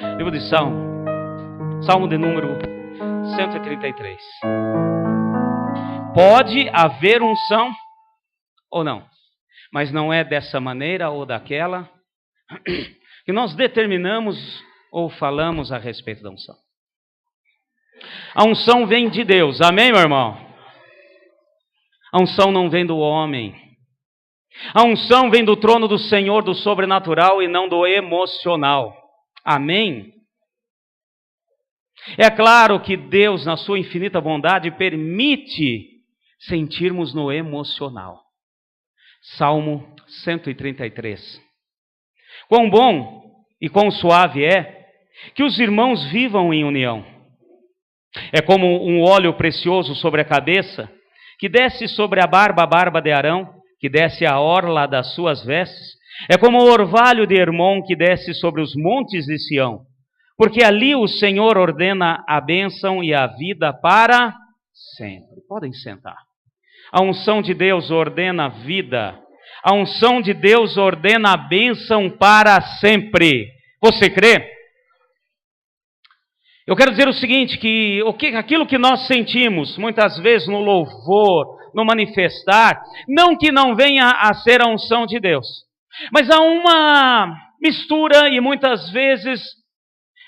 Livro de Salmo de número 133. Pode haver unção ou não, mas não é dessa maneira ou daquela que nós determinamos ou falamos a respeito da unção. A unção vem de Deus, amém, meu irmão? A unção não vem do homem. A unção vem do trono do Senhor, do sobrenatural e não do emocional, amém? É claro que Deus, na sua infinita bondade, permite sentirmos no emocional. Salmo 133. Quão bom e quão suave é que os irmãos vivam em união. É como um óleo precioso sobre a cabeça, que desce sobre a barba de Arão, que desce a orla das suas vestes. É como o orvalho de Hermon, que desce sobre os montes de Sião. Porque ali o Senhor ordena a bênção e a vida para sempre. Podem sentar. A unção de Deus ordena a vida. A unção de Deus ordena a bênção para sempre. Você crê? Eu quero dizer o seguinte, que aquilo que nós sentimos, muitas vezes no louvor, no manifestar, não que não venha a ser a unção de Deus, mas há uma mistura e muitas vezes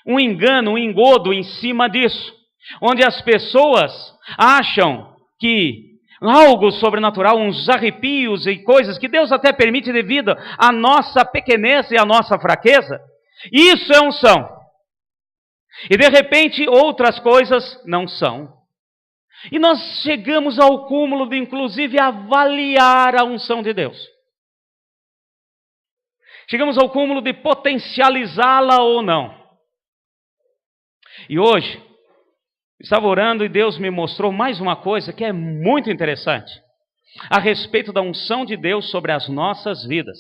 um engano, um engodo em cima disso, onde as pessoas acham que algo sobrenatural, uns arrepios e coisas que Deus até permite devido à nossa pequenez e à nossa fraqueza, isso é unção. E de repente outras coisas não são. E nós chegamos ao cúmulo de inclusive avaliar a unção de Deus. Chegamos ao cúmulo de potencializá-la ou não. E hoje, estava orando e Deus me mostrou mais uma coisa que é muito interessante, a respeito da unção de Deus sobre as nossas vidas.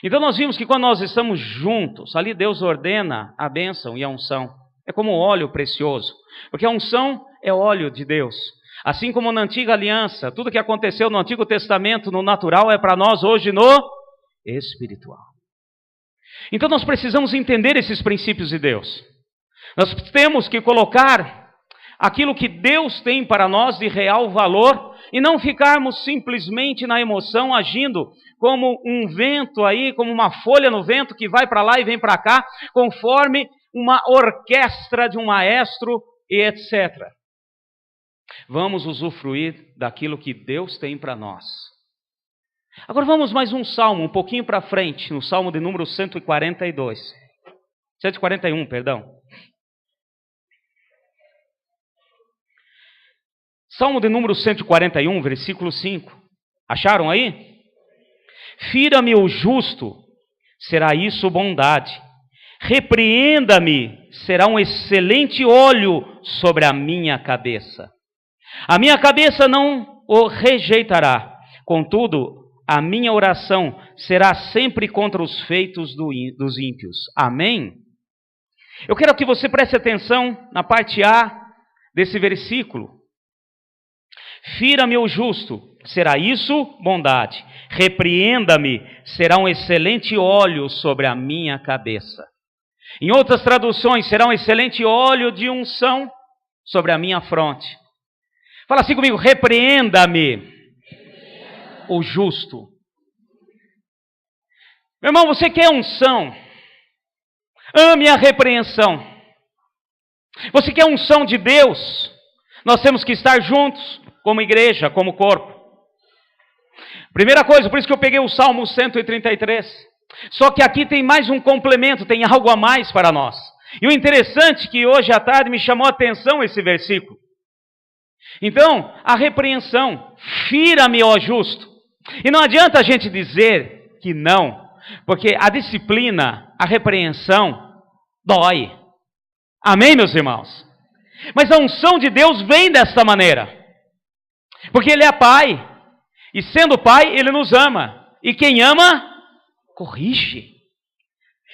Então nós vimos que quando nós estamos juntos, ali Deus ordena a bênção e a unção. É como óleo precioso, porque a unção é óleo de Deus. Assim como na antiga aliança, tudo que aconteceu no Antigo Testamento, no natural, é para nós hoje no espiritual. Então nós precisamos entender esses princípios de Deus. Nós temos que colocar aquilo que Deus tem para nós de real valor e não ficarmos simplesmente na emoção agindo como um vento aí, como uma folha no vento que vai para lá e vem para cá, conforme uma orquestra de um maestro e etc. Vamos usufruir daquilo que Deus tem para nós. Agora vamos mais um salmo, um pouquinho para frente, no salmo de número 141, perdão. Salmo de número 141, versículo 5. Acharam aí? Fira-me o justo, será isso bondade. Repreenda-me, será um excelente óleo sobre a minha cabeça. A minha cabeça não o rejeitará, contudo, a minha oração será sempre contra os feitos dos ímpios. Amém? Eu quero que você preste atenção na parte A desse versículo. Fira-me o justo, será isso bondade. Repreenda-me, será um excelente óleo sobre a minha cabeça. Em outras traduções, será um excelente óleo de unção sobre a minha fronte. Fala assim comigo, repreenda-me, o justo. Meu irmão, você quer unção? Ame a repreensão. Você quer unção de Deus? Nós temos que estar juntos, como igreja, como corpo. Primeira coisa, por isso que eu peguei o Salmo 133. Só que aqui tem mais um complemento, tem algo a mais para nós. E o interessante é que hoje à tarde me chamou a atenção esse versículo. Então, a repreensão, fira-me, ó justo. E não adianta a gente dizer que não, porque a disciplina, a repreensão, dói. Amém, meus irmãos? Mas a unção de Deus vem desta maneira. Porque Ele é Pai. E sendo Pai, Ele nos ama. E quem ama, corrige.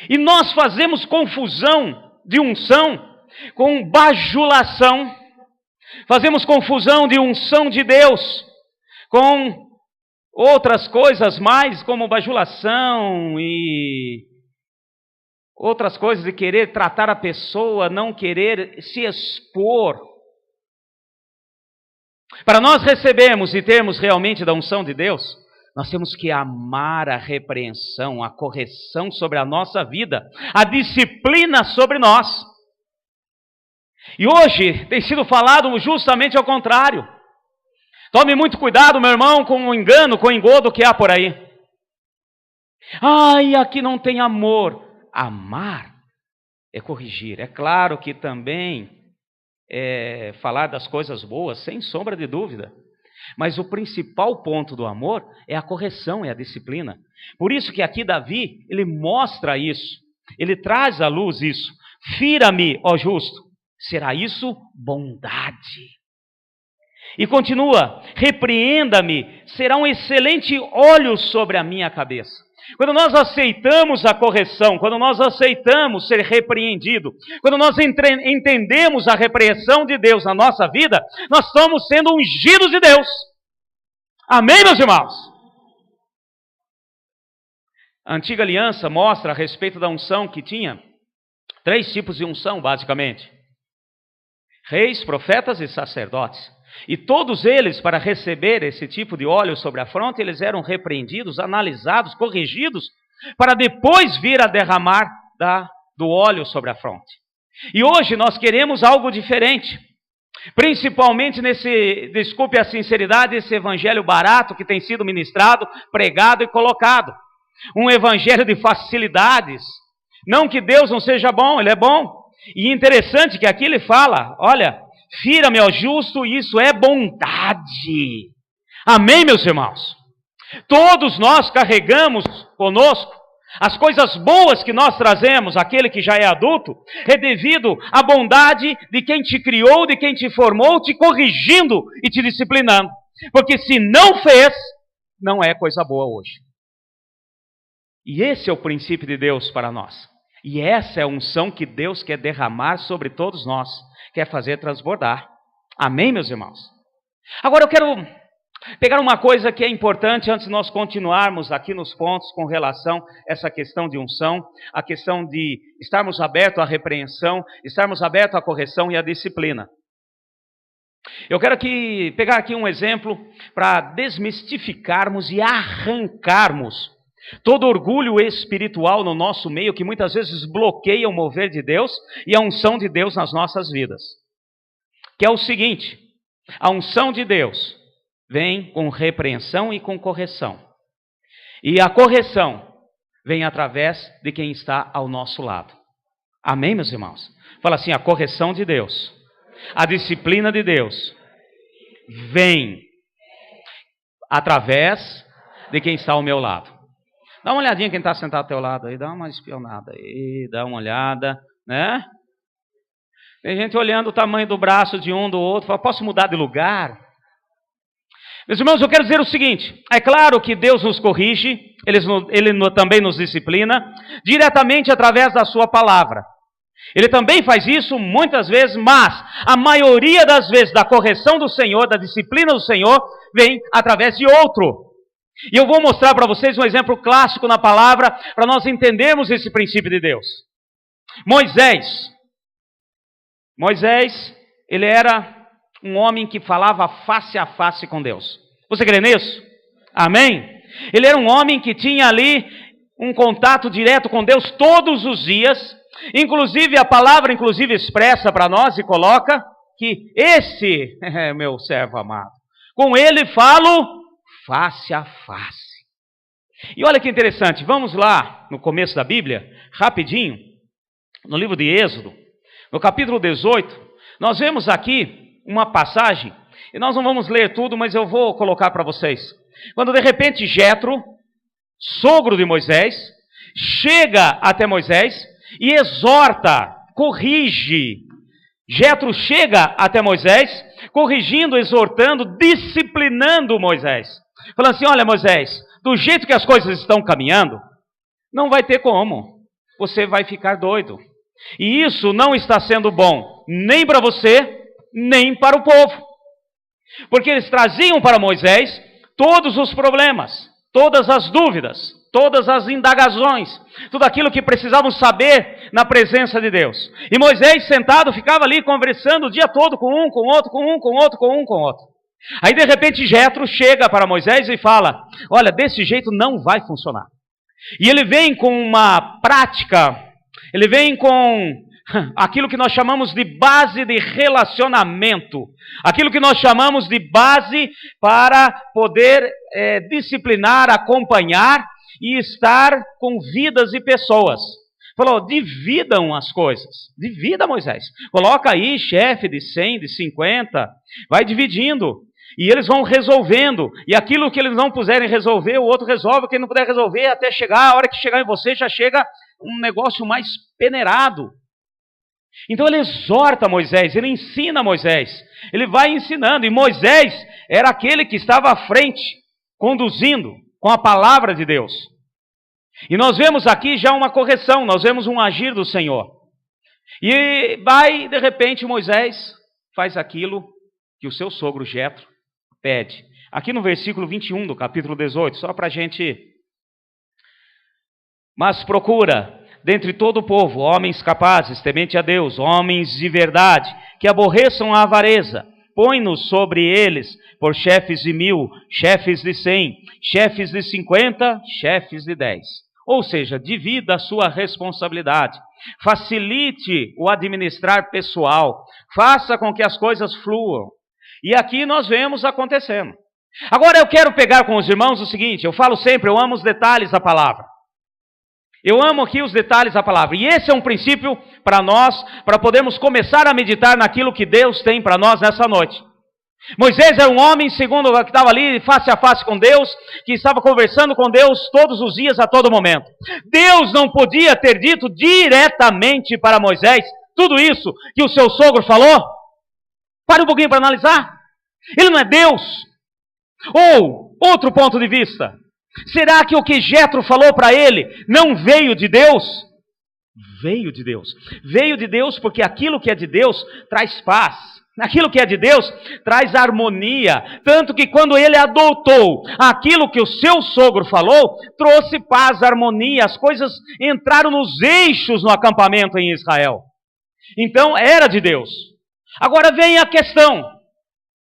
E nós fazemos confusão de unção com bajulação. Fazemos confusão de unção de Deus com outras coisas mais, como bajulação e outras coisas de querer tratar a pessoa, não querer se expor. Para nós recebermos e termos realmente da unção de Deus, nós temos que amar a repreensão, a correção sobre a nossa vida, a disciplina sobre nós. E hoje tem sido falado justamente ao contrário. Tome muito cuidado, meu irmão, com o engano, com o engodo que há por aí. Ai, aqui não tem amor. Amar é corrigir. É claro que também é falar das coisas boas, sem sombra de dúvida. Mas o principal ponto do amor é a correção, é a disciplina. Por isso que aqui Davi, ele mostra isso. Ele traz à luz isso. Fira-me, ó justo. Será isso bondade? E continua, repreenda-me, será um excelente óleo sobre a minha cabeça. Quando nós aceitamos a correção, quando nós aceitamos ser repreendido, quando nós entendemos a repreensão de Deus na nossa vida, nós estamos sendo ungidos de Deus. Amém, meus irmãos? A antiga aliança mostra a respeito da unção que tinha 3 tipos de unção, basicamente: reis, profetas e sacerdotes. E todos eles, para receber esse tipo de óleo sobre a fronte, eles eram repreendidos, analisados, corrigidos, para depois vir a derramar do óleo sobre a fronte. E hoje nós queremos algo diferente, principalmente desculpe a sinceridade, esse evangelho barato que tem sido ministrado, pregado e colocado. Um evangelho de facilidades. Não que Deus não seja bom, Ele é bom. E interessante que aqui ele fala, olha, fira-me ao justo, isso é bondade. Amém, meus irmãos? Todos nós carregamos conosco as coisas boas que nós trazemos, aquele que já é adulto, é devido à bondade de quem te criou, de quem te formou, te corrigindo e te disciplinando. Porque se não fez, não é coisa boa hoje. E esse é o princípio de Deus para nós. E essa é a unção que Deus quer derramar sobre todos nós, quer fazer transbordar. Amém, meus irmãos? Agora eu quero pegar uma coisa que é importante antes de nós continuarmos aqui nos pontos com relação a essa questão de unção, a questão de estarmos abertos à repreensão, estarmos abertos à correção e à disciplina. Eu quero pegar aqui um exemplo para desmistificarmos e arrancarmos todo orgulho espiritual no nosso meio, que muitas vezes bloqueia o mover de Deus e a unção de Deus nas nossas vidas. Que é o seguinte: a unção de Deus vem com repreensão e com correção. E a correção vem através de quem está ao nosso lado. Amém, meus irmãos? Fala assim, a correção de Deus, a disciplina de Deus, vem através de quem está ao meu lado. Dá uma olhadinha quem está sentado ao teu lado aí, dá uma espionada aí, dá uma olhada, né? Tem gente olhando o tamanho do braço de um, do outro, fala, posso mudar de lugar? Meus irmãos, eu quero dizer o seguinte, é claro que Deus nos corrige, Ele também nos disciplina, diretamente através da sua palavra. Ele também faz isso muitas vezes, mas a maioria das vezes da correção do Senhor, da disciplina do Senhor, vem através de outro. E eu vou mostrar para vocês um exemplo clássico na palavra, para nós entendermos esse princípio de Deus. Moisés, ele era um homem que falava face a face com Deus. Você crê nisso? Amém? Ele era um homem que tinha ali um contato direto com Deus todos os dias. Inclusive, a palavra expressa para nós e coloca que esse é meu servo amado. Com ele falo face a face. E olha que interessante, vamos lá no começo da Bíblia, rapidinho, no livro de Êxodo, no capítulo 18, nós vemos aqui uma passagem, e nós não vamos ler tudo, mas eu vou colocar para vocês. Quando de repente Jetro, sogro de Moisés, chega até Moisés e exorta, corrige. Jetro chega até Moisés, corrigindo, exortando, disciplinando Moisés. Falando assim, olha Moisés, do jeito que as coisas estão caminhando, não vai ter como, você vai ficar doido. E isso não está sendo bom, nem para você, nem para o povo. Porque eles traziam para Moisés todos os problemas, todas as dúvidas. todas as indagações, tudo aquilo que precisavam saber na presença de Deus. E Moisés sentado ficava ali conversando o dia todo com um, com outro, com um, com outro, com um, com outro. Aí de repente Jetro chega para Moisés e fala: olha, desse jeito não vai funcionar. E ele vem com uma prática, ele vem com aquilo que nós chamamos de base de relacionamento, aquilo que nós chamamos de base para poder disciplinar, acompanhar e estar com vidas e pessoas. Falou: dividam as coisas, divida, Moisés, coloca aí chefe de 100, de 50, vai dividindo, e eles vão resolvendo, e aquilo que eles não puderem resolver, o outro resolve, quem não puder resolver, até chegar, a hora que chegar em você, já chega um negócio mais peneirado. Então ele exorta Moisés, ele ensina Moisés, ele vai ensinando, e Moisés era aquele que estava à frente, conduzindo com a palavra de Deus. E nós vemos aqui já uma correção, nós vemos um agir do Senhor. E vai, de repente, Moisés faz aquilo que o seu sogro Jetro pede. Aqui no versículo 21 do capítulo 18, só para a gente... Mas procura dentre todo o povo homens capazes, temente a Deus, homens de verdade, que aborreçam a avareza. Põe-nos sobre eles por chefes de 1000, chefes de 100, chefes de 50, chefes de 10. Ou seja, divida a sua responsabilidade. Facilite o administrar pessoal. Faça com que as coisas fluam. E aqui nós vemos acontecendo. Agora eu quero pegar com os irmãos o seguinte, eu falo sempre, eu amo os detalhes da palavra. Eu amo aqui os detalhes da palavra. E esse é um princípio para nós, para podermos começar a meditar naquilo que Deus tem para nós nessa noite. Moisés era um homem, segundo que estava ali face a face com Deus, que estava conversando com Deus todos os dias, a todo momento. Deus não podia ter dito diretamente para Moisés tudo isso que o seu sogro falou. Pare um pouquinho para analisar. Ele não é Deus. Ou, outro ponto de vista, será que o que Jetro falou para ele não veio de Deus? Veio de Deus. Veio de Deus porque aquilo que é de Deus traz paz. Aquilo que é de Deus traz harmonia. Tanto que quando ele adotou aquilo que o seu sogro falou, trouxe paz, harmonia. As coisas entraram nos eixos no acampamento em Israel. Então era de Deus. Agora vem a questão.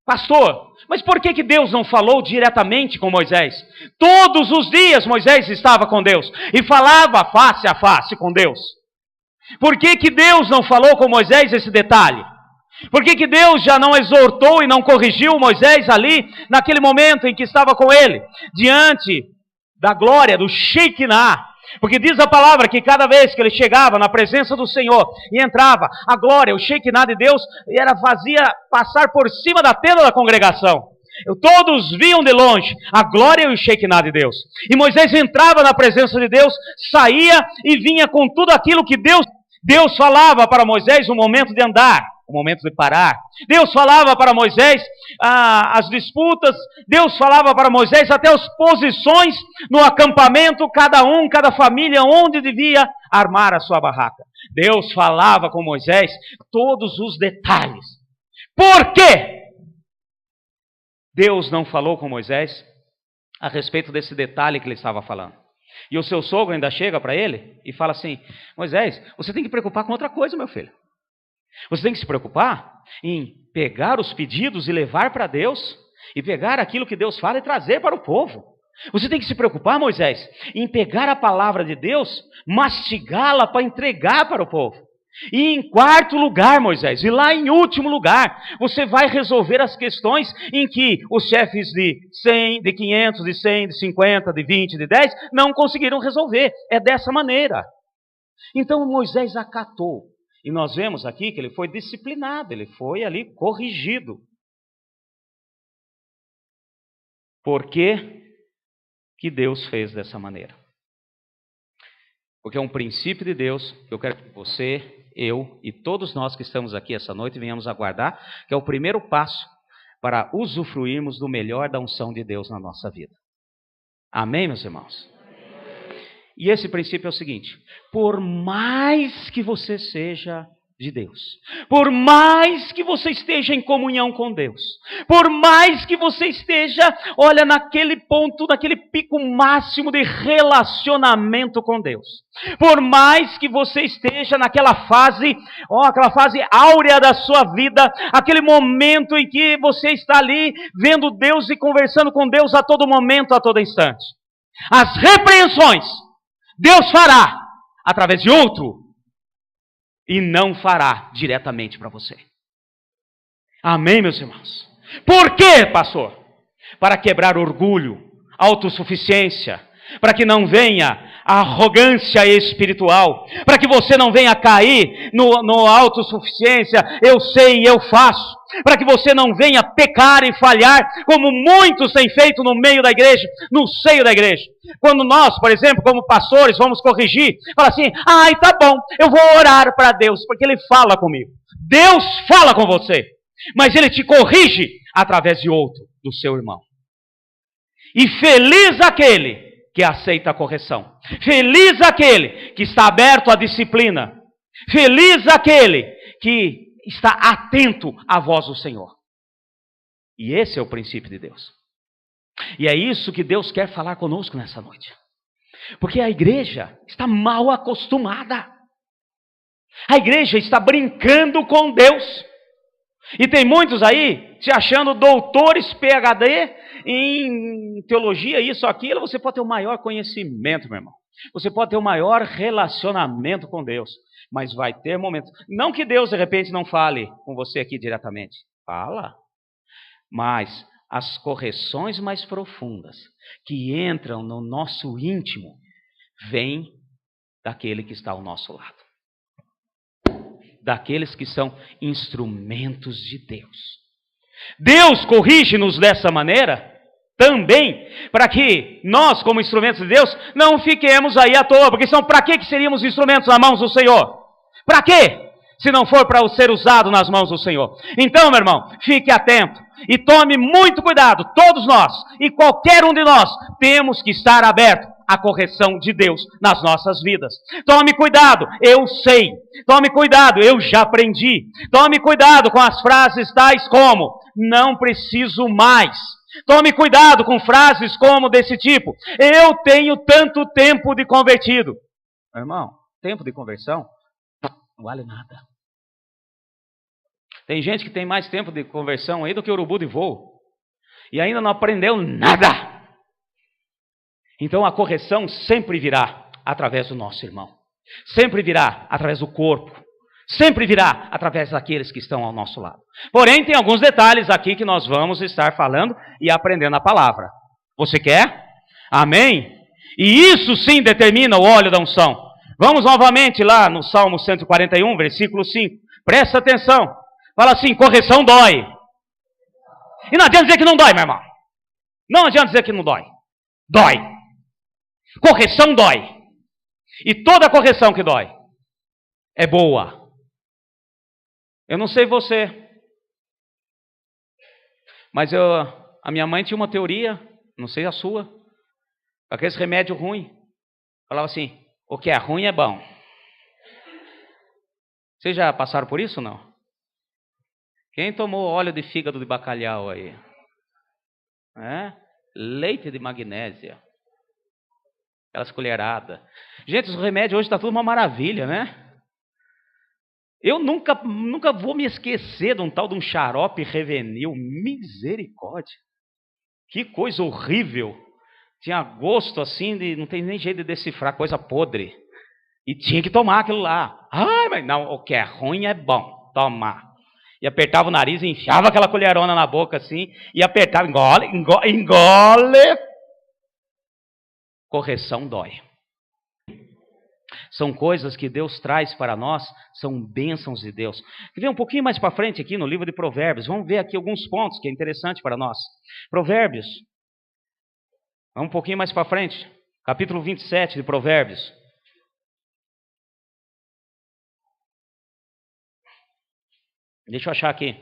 Pastor, mas por que Deus não falou diretamente com Moisés? Todos os dias Moisés estava com Deus e falava face a face com Deus. Por que Deus não falou com Moisés esse detalhe? Por que Deus já não exortou e não corrigiu Moisés ali, naquele momento em que estava com ele, diante da glória, do Shekinah? Porque diz a palavra que cada vez que ele chegava na presença do Senhor e entrava, a glória, o Shekinah de Deus, fazia passar por cima da tenda da congregação. Todos viam de longe a glória e o Shekinah de Deus. E Moisés entrava na presença de Deus, saía e vinha com tudo aquilo que Deus falava para Moisés no momento de andar, o momento de parar. Deus falava para Moisés as disputas, Deus falava para Moisés até as posições no acampamento, cada família onde devia armar a sua barraca. Deus falava com Moisés todos os detalhes. Por quê? Deus não falou com Moisés a respeito desse detalhe que ele estava falando. E o seu sogro ainda chega para ele e fala assim: Moisés, você tem que preocupar com outra coisa, meu filho. Você tem que se preocupar em pegar os pedidos e levar para Deus, e pegar aquilo que Deus fala e trazer para o povo. Você tem que se preocupar, Moisés, em pegar a palavra de Deus, mastigá-la para entregar para o povo. E em quarto lugar, Moisés, e lá em último lugar, você vai resolver as questões em que os chefes de 100, de 500, de 100, de 50, de 20, de 10, não conseguiram resolver. É dessa maneira. Então Moisés acatou. E nós vemos aqui que ele foi disciplinado, ele foi ali corrigido. Por que Deus fez dessa maneira? Porque é um princípio de Deus que eu quero que você, eu e todos nós que estamos aqui essa noite venhamos aguardar, que é o primeiro passo para usufruirmos do melhor da unção de Deus na nossa vida. Amém, meus irmãos? E esse princípio é o seguinte: por mais que você seja de Deus, por mais que você esteja em comunhão com Deus, por mais que você esteja, olha, naquele ponto, naquele pico máximo de relacionamento com Deus, por mais que você esteja naquela fase, aquela fase áurea da sua vida, aquele momento em que você está ali vendo Deus e conversando com Deus a todo momento, a todo instante, as repreensões Deus fará através de outro, e não fará diretamente para você. Amém, meus irmãos? Por quê, pastor? Para quebrar orgulho, autossuficiência, para que não venha a arrogância espiritual, para que você não venha cair no autossuficiência, eu sei e eu faço, para que você não venha pecar e falhar, como muitos têm feito no meio da igreja, no seio da igreja. Quando nós, por exemplo, como pastores, vamos corrigir, fala assim, tá bom, eu vou orar para Deus, porque Ele fala comigo. Deus fala com você, mas Ele te corrige através de outro, do seu irmão. E feliz aquele que aceita a correção. Feliz aquele que está aberto à disciplina. Feliz aquele que está atento à voz do Senhor. E esse é o princípio de Deus. E é isso que Deus quer falar conosco nessa noite. Porque a igreja está mal acostumada. A igreja está brincando com Deus. E tem muitos aí se achando doutores PhD em teologia, isso, aquilo. Você pode ter o maior conhecimento, meu irmão. Você pode ter o maior relacionamento com Deus. Mas vai ter momentos. Não que Deus de repente não fale com você aqui diretamente. Fala. Mas as correções mais profundas que entram no nosso íntimo vêm daquele que está ao nosso lado. Daqueles que são instrumentos de Deus. Deus corrige-nos dessa maneira também, para que nós, como instrumentos de Deus, não fiquemos aí à toa, porque para que seríamos instrumentos nas mãos do Senhor? Para quê? Se não for para ser usado nas mãos do Senhor. Então, meu irmão, fique atento e tome muito cuidado, todos nós e qualquer um de nós, temos que estar aberto à correção de Deus nas nossas vidas. Tome cuidado, eu sei. Tome cuidado, eu já aprendi. Tome cuidado com as frases tais como, não preciso mais. Tome cuidado com frases como desse tipo, eu tenho tanto tempo de convertido. Meu irmão, tempo de conversão não vale nada. Tem gente que tem mais tempo de conversão aí do que urubu de voo. E ainda não aprendeu nada. Então a correção sempre virá através do nosso irmão. Sempre virá através do corpo. Sempre virá através daqueles que estão ao nosso lado. Porém, tem alguns detalhes aqui que nós vamos estar falando e aprendendo a palavra. Você quer? Amém? E isso sim determina o óleo da unção. Vamos novamente lá no Salmo 141, versículo 5. Presta atenção. Fala assim, correção dói. E não adianta dizer que não dói, meu irmão. Não adianta dizer que não dói. Dói. Correção dói. E toda correção que dói é boa. Eu não sei você, mas a minha mãe tinha uma teoria, não sei a sua, aqueles remédios ruins. Falava assim, o que é ruim é bom. Vocês já passaram por isso ou não? Quem tomou óleo de fígado de bacalhau aí? Leite de magnésia. Aquelas colheradas. Gente, os remédios hoje está tudo uma maravilha, né? Eu nunca vou me esquecer de um tal de um xarope Revenil. Misericórdia. Que coisa horrível. Tinha gosto assim, não tem nem jeito de decifrar, coisa podre. E tinha que tomar aquilo lá. Mas não, o que é ruim é bom. Tomar. E apertava o nariz e enfiava aquela colherona na boca assim. E apertava, engole. Correção dói. São coisas que Deus traz para nós, são bênçãos de Deus. Quer ver um pouquinho mais para frente aqui no livro de Provérbios? Vamos ver aqui alguns pontos que é interessante para nós. Provérbios. Vamos um pouquinho mais para frente. Capítulo 27 de Provérbios. Deixa eu achar aqui.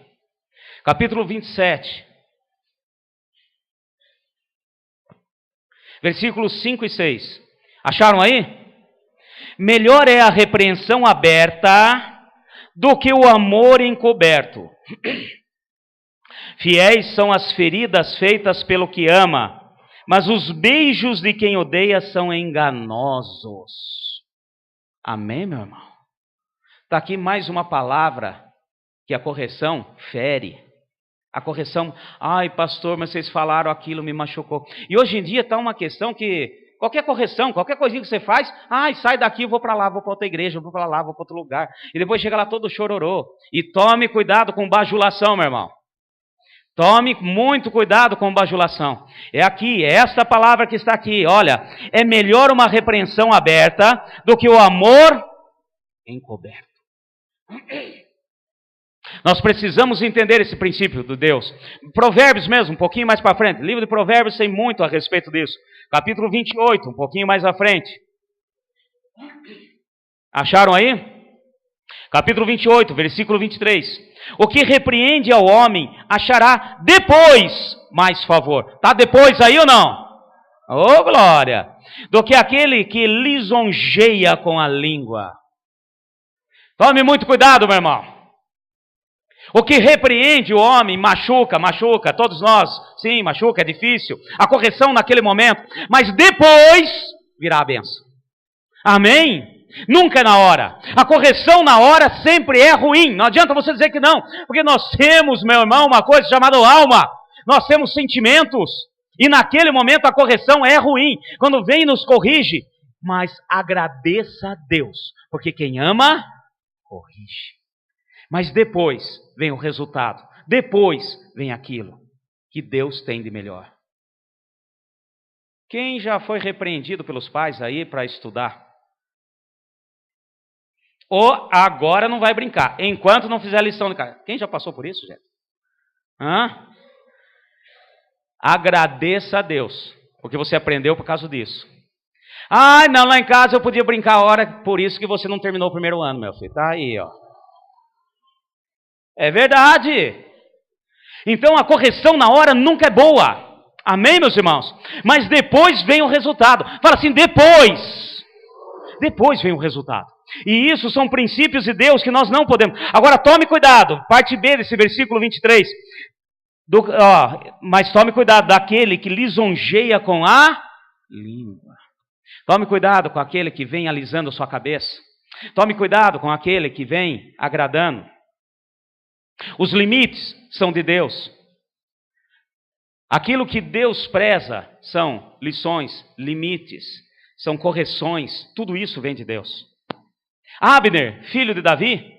Capítulo 27. Versículos 5 e 6. Acharam aí? Melhor é a repreensão aberta do que o amor encoberto. Fiéis são as feridas feitas pelo que ama, mas os beijos de quem odeia são enganosos. Amém, meu irmão? Está aqui mais uma palavra que a correção fere. A correção, ai pastor, mas vocês falaram aquilo, me machucou. E hoje em dia está uma questão que qualquer correção, qualquer coisinha que você faz, ai, sai daqui, eu vou para lá, vou para outra igreja, vou para lá, vou para outro lugar. E depois chega lá todo chororô. E tome cuidado com bajulação, meu irmão. Tome muito cuidado com bajulação. É aqui, é esta palavra que está aqui. Olha, é melhor uma repreensão aberta do que o amor encoberto. Nós precisamos entender esse princípio do Deus. Provérbios mesmo, um pouquinho mais para frente. Livro de Provérbios tem muito a respeito disso. Capítulo 28, um pouquinho mais à frente. Acharam aí? Capítulo 28, versículo 23. O que repreende ao homem achará depois mais favor. Está depois aí ou não? Oh, glória! Do que aquele que lisonjeia com a língua. Tome muito cuidado, meu irmão. O que repreende o homem machuca, todos nós, sim, machuca, é difícil. A correção naquele momento, mas depois virá a bênção. Amém? Nunca é na hora. A correção na hora sempre é ruim. Não adianta você dizer que não, porque nós temos, meu irmão, uma coisa chamada alma. Nós temos sentimentos. E naquele momento a correção é ruim. Quando vem e nos corrige, mas agradeça a Deus, porque quem ama, corrige. Mas depois vem o resultado. Depois vem aquilo que Deus tem de melhor. Quem já foi repreendido pelos pais aí para estudar? Ou agora não vai brincar, enquanto não fizer a lição de casa. Quem já passou por isso, gente? Agradeça a Deus, porque você aprendeu por causa disso. Ah, não, lá em casa eu podia brincar a hora, por isso que você não terminou o primeiro ano, meu filho. Tá aí, ó. É verdade. Então a correção na hora nunca é boa. Amém, meus irmãos? Mas depois vem o resultado. Fala assim, depois vem o resultado. E isso são princípios de Deus que nós não podemos. Agora tome cuidado, parte B desse versículo 23. Mas tome cuidado daquele que lisonjeia com a língua. Tome cuidado com aquele que vem alisando a sua cabeça. Tome cuidado com aquele que vem agradando. Os limites são de Deus. Aquilo que Deus preza são lições, limites, são correções. Tudo isso vem de Deus. Abner, filho de Davi,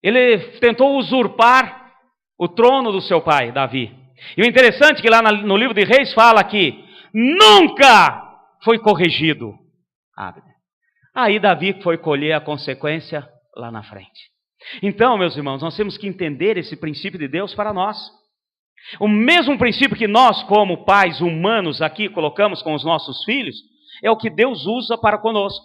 ele tentou usurpar o trono do seu pai, Davi. E o interessante é que lá no livro de Reis fala que nunca foi corrigido Abner. Aí Davi foi colher a consequência lá na frente. Então, meus irmãos, nós temos que entender esse princípio de Deus para nós. O mesmo princípio que nós, como pais humanos aqui, colocamos com os nossos filhos, é o que Deus usa para conosco.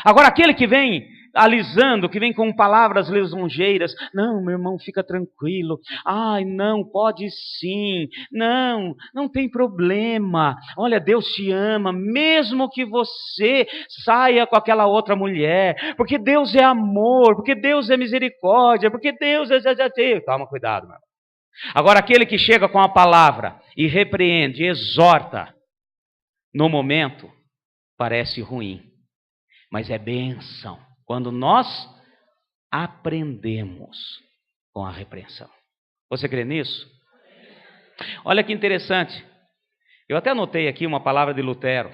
Agora, aquele que vem alisando, que vem com palavras lisonjeiras, não, meu irmão, fica tranquilo, ai, não, pode sim, não tem problema, olha, Deus te ama, mesmo que você saia com aquela outra mulher, porque Deus é amor, porque Deus é misericórdia, porque Deus é... Toma cuidado, meu irmão. Agora, aquele que chega com a palavra e repreende, exorta, no momento, parece ruim, mas é bênção quando nós aprendemos com a repreensão. Você crê nisso? Olha que interessante. Eu até anotei aqui uma palavra de Lutero.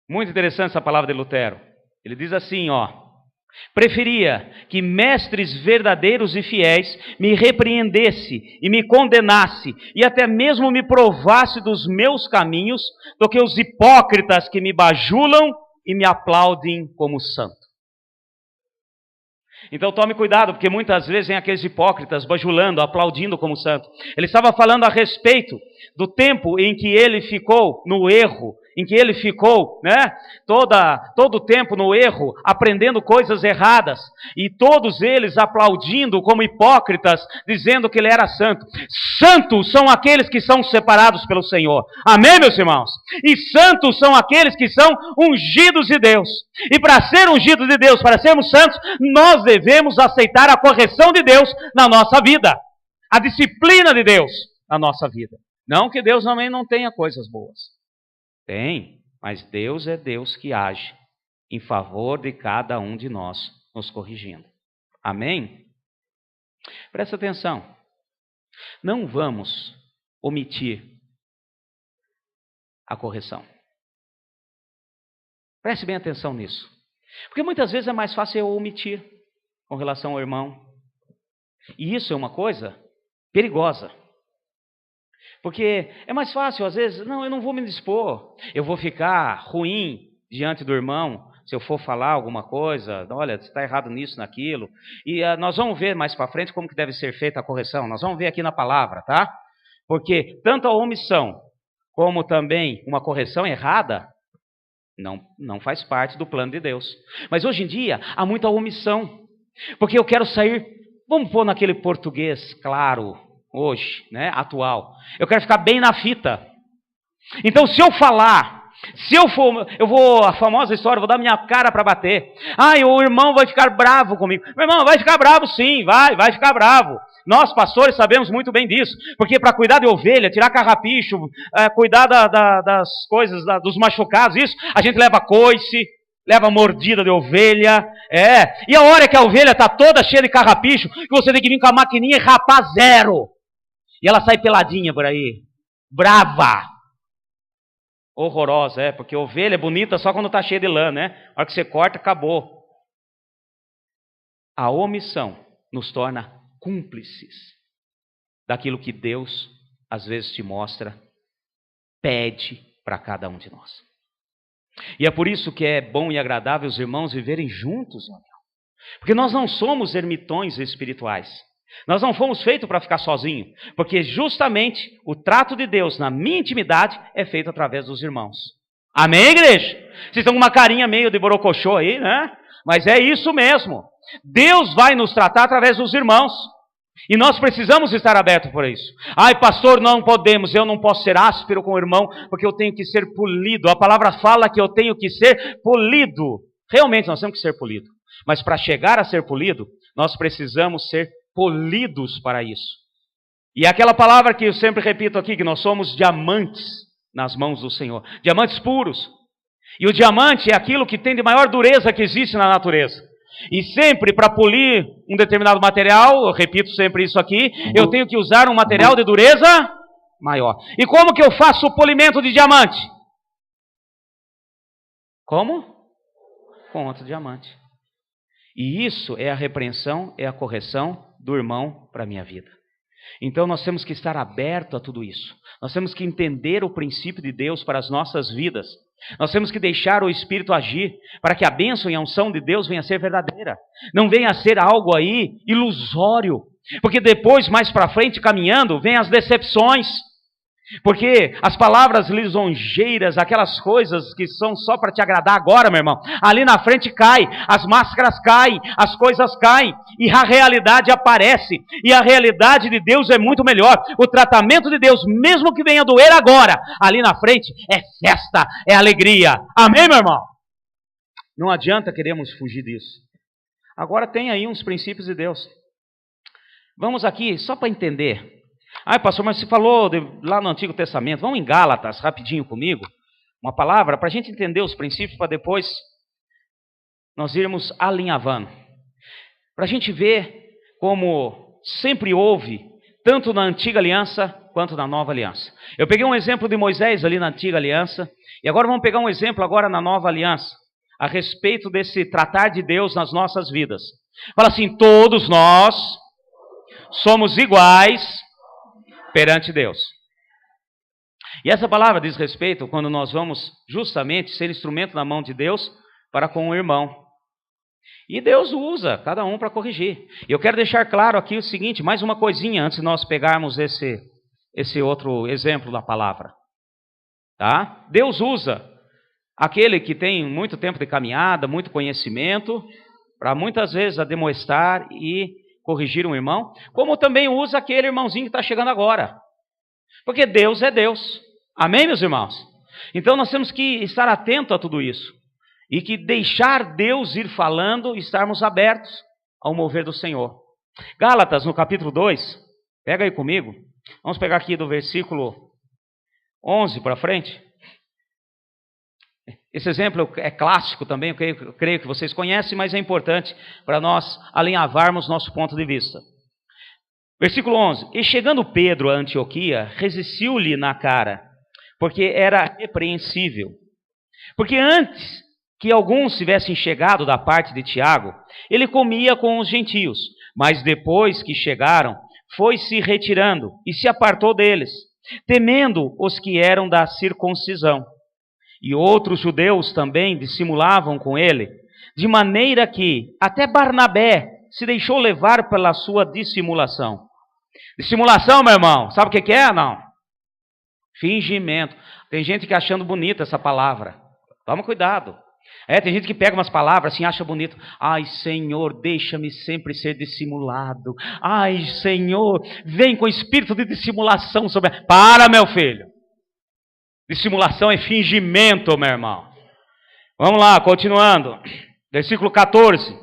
Muito interessante essa palavra de Lutero. Ele diz assim, preferia que mestres verdadeiros e fiéis me repreendesse e me condenasse e até mesmo me provasse dos meus caminhos do que os hipócritas que me bajulam e me aplaudem como santo. Então tome cuidado, porque muitas vezes vem aqueles hipócritas bajulando, aplaudindo como santo. Ele estava falando a respeito do tempo em que ele ficou no erro, em que ele ficou, todo o tempo no erro, aprendendo coisas erradas, e todos eles aplaudindo como hipócritas, dizendo que ele era santo. Santos são aqueles que são separados pelo Senhor. Amém, meus irmãos? E santos são aqueles que são ungidos de Deus. E para ser ungidos de Deus, para sermos santos, nós devemos aceitar a correção de Deus na nossa vida, a disciplina de Deus na nossa vida. Não que Deus também não tenha coisas boas. Tem, mas Deus é Deus que age em favor de cada um de nós, nos corrigindo. Amém? Presta atenção. Não vamos omitir a correção. Preste bem atenção nisso. Porque muitas vezes é mais fácil eu omitir com relação ao irmão. E isso é uma coisa perigosa. Porque é mais fácil, às vezes, não, eu não vou me dispor, eu vou ficar ruim diante do irmão, se eu for falar alguma coisa, olha, você está errado nisso, naquilo. E nós vamos ver mais para frente como que deve ser feita a correção, nós vamos ver aqui na palavra, tá? Porque tanto a omissão, como também uma correção errada, não faz parte do plano de Deus. Mas hoje em dia, há muita omissão, porque eu quero sair, vamos pôr naquele português claro, hoje, atual. Eu quero ficar bem na fita. Então, se eu falar, eu vou, a famosa história, vou dar minha cara para bater. O irmão vai ficar bravo comigo. Meu irmão, vai ficar bravo sim, vai ficar bravo. Nós, pastores, sabemos muito bem disso. Porque para cuidar de ovelha, tirar carrapicho, cuidar das coisas, dos machucados, isso, a gente leva coice, leva mordida de ovelha, e a hora que a ovelha está toda cheia de carrapicho, que você tem que vir com a maquininha e rapar zero. E ela sai peladinha por aí, brava, horrorosa, porque ovelha é bonita só quando está cheia de lã, A hora que você corta, acabou. A omissão nos torna cúmplices daquilo que Deus, às vezes, te mostra, pede para cada um de nós. E é por isso que é bom e agradável os irmãos viverem juntos, porque nós não somos ermitões espirituais. Nós não fomos feitos para ficar sozinhos, porque justamente o trato de Deus na minha intimidade é feito através dos irmãos. Amém, igreja? Vocês estão com uma carinha meio de borocochô aí, Mas é isso mesmo. Deus vai nos tratar através dos irmãos. E nós precisamos estar abertos por isso. Pastor, não podemos, eu não posso ser áspero com o irmão, porque eu tenho que ser polido. A palavra fala que eu tenho que ser polido. Realmente nós temos que ser polido. Mas para chegar a ser polido, nós precisamos ser polidos para isso. E aquela palavra que eu sempre repito aqui, que nós somos diamantes nas mãos do Senhor. Diamantes puros. E o diamante é aquilo que tem de maior dureza que existe na natureza. E sempre para polir um determinado material, eu repito sempre isso aqui, eu tenho que usar um material de dureza maior. E como que eu faço o polimento de diamante? Como? Com outro diamante. E isso é a repreensão, é a correção do irmão para a minha vida. Então nós temos que estar abertos a tudo isso. Nós temos que entender o princípio de Deus para as nossas vidas. Nós temos que deixar o Espírito agir para que a bênção e a unção de Deus venha a ser verdadeira. Não venha a ser algo aí ilusório. Porque depois, mais para frente, caminhando, vem as decepções. Porque as palavras lisonjeiras, aquelas coisas que são só para te agradar agora, meu irmão, ali na frente cai, as máscaras caem, as coisas caem, e a realidade aparece, e a realidade de Deus é muito melhor. O tratamento de Deus, mesmo que venha doer agora, ali na frente é festa, é alegria. Amém, meu irmão? Não adianta queremos fugir disso. Agora tem aí uns princípios de Deus. Vamos aqui, só para entender. Pastor, mas você falou lá no Antigo Testamento, vamos em Gálatas, rapidinho comigo, uma palavra para a gente entender os princípios, para depois nós irmos alinhavando. Para a gente ver como sempre houve, tanto na Antiga Aliança quanto na Nova Aliança. Eu peguei um exemplo de Moisés ali na Antiga Aliança, e agora vamos pegar um exemplo agora na Nova Aliança, a respeito desse tratar de Deus nas nossas vidas. Fala assim, todos nós somos iguais perante Deus. E essa palavra diz respeito quando nós vamos justamente ser instrumento na mão de Deus para com o irmão. E Deus usa cada um para corrigir. E eu quero deixar claro aqui o seguinte, mais uma coisinha antes de nós pegarmos esse outro exemplo da palavra. tá? Deus usa aquele que tem muito tempo de caminhada, muito conhecimento, para muitas vezes admoestar e corrigir um irmão, como também usa aquele irmãozinho que está chegando agora. Porque Deus é Deus. Amém, meus irmãos? Então nós temos que estar atentos a tudo isso. E que deixar Deus ir falando e estarmos abertos ao mover do Senhor. Gálatas, no capítulo 2, pega aí comigo. Vamos pegar aqui do versículo 11 para frente. Esse exemplo é clássico também, eu creio que vocês conhecem, mas é importante para nós alinhavarmos nosso ponto de vista. Versículo 11. E chegando Pedro a Antioquia, resistiu-lhe na cara, porque era repreensível. Porque antes que alguns tivessem chegado da parte de Tiago, ele comia com os gentios, mas depois que chegaram, foi se retirando e se apartou deles, temendo os que eram da circuncisão. E outros judeus também dissimulavam com ele, de maneira que até Barnabé se deixou levar pela sua dissimulação. Dissimulação, meu irmão, sabe o que é? Não. Fingimento. Tem gente que achando bonita essa palavra. Toma cuidado. Tem gente que pega umas palavras assim, acha bonito. Ai, Senhor, deixa-me sempre ser dissimulado. Ai, Senhor, vem com espírito de dissimulação sobre... Para, meu filho. Dissimulação é fingimento, meu irmão. Vamos lá, continuando. Versículo 14.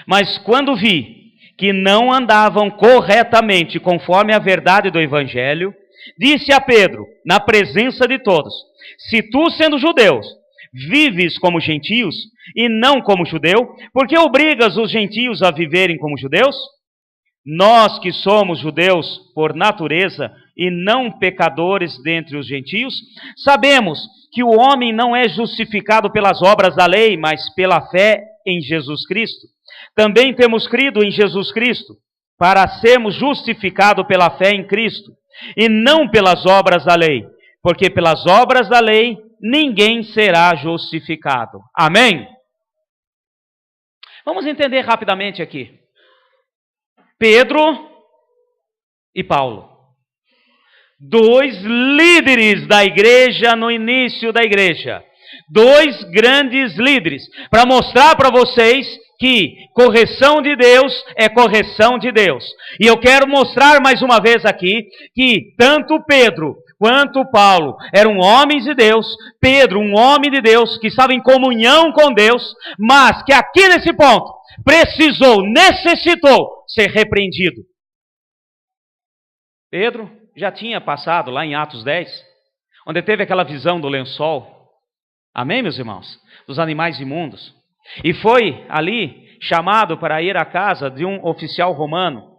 Mas quando vi que não andavam corretamente conforme a verdade do Evangelho, disse a Pedro, na presença de todos: se tu, sendo judeu, vives como gentios e não como judeu, por que obrigas os gentios a viverem como judeus? Nós que somos judeus por natureza e não pecadores dentre os gentios, sabemos que o homem não é justificado pelas obras da lei, mas pela fé em Jesus Cristo. Também temos crido em Jesus Cristo, para sermos justificados pela fé em Cristo, e não pelas obras da lei, porque pelas obras da lei ninguém será justificado. Amém? Vamos entender rapidamente aqui. Pedro e Paulo, dois líderes da igreja no início da igreja, dois grandes líderes, para mostrar para vocês que correção de Deus é correção de Deus. E eu quero mostrar mais uma vez aqui que tanto Pedro quanto Paulo eram homens de Deus. Pedro, um homem de Deus que estava em comunhão com Deus, mas que aqui nesse ponto necessitou ser repreendido. Pedro já tinha passado lá em Atos 10, onde teve aquela visão do lençol. Amém, meus irmãos? Dos animais imundos. E foi ali chamado para ir à casa de um oficial romano.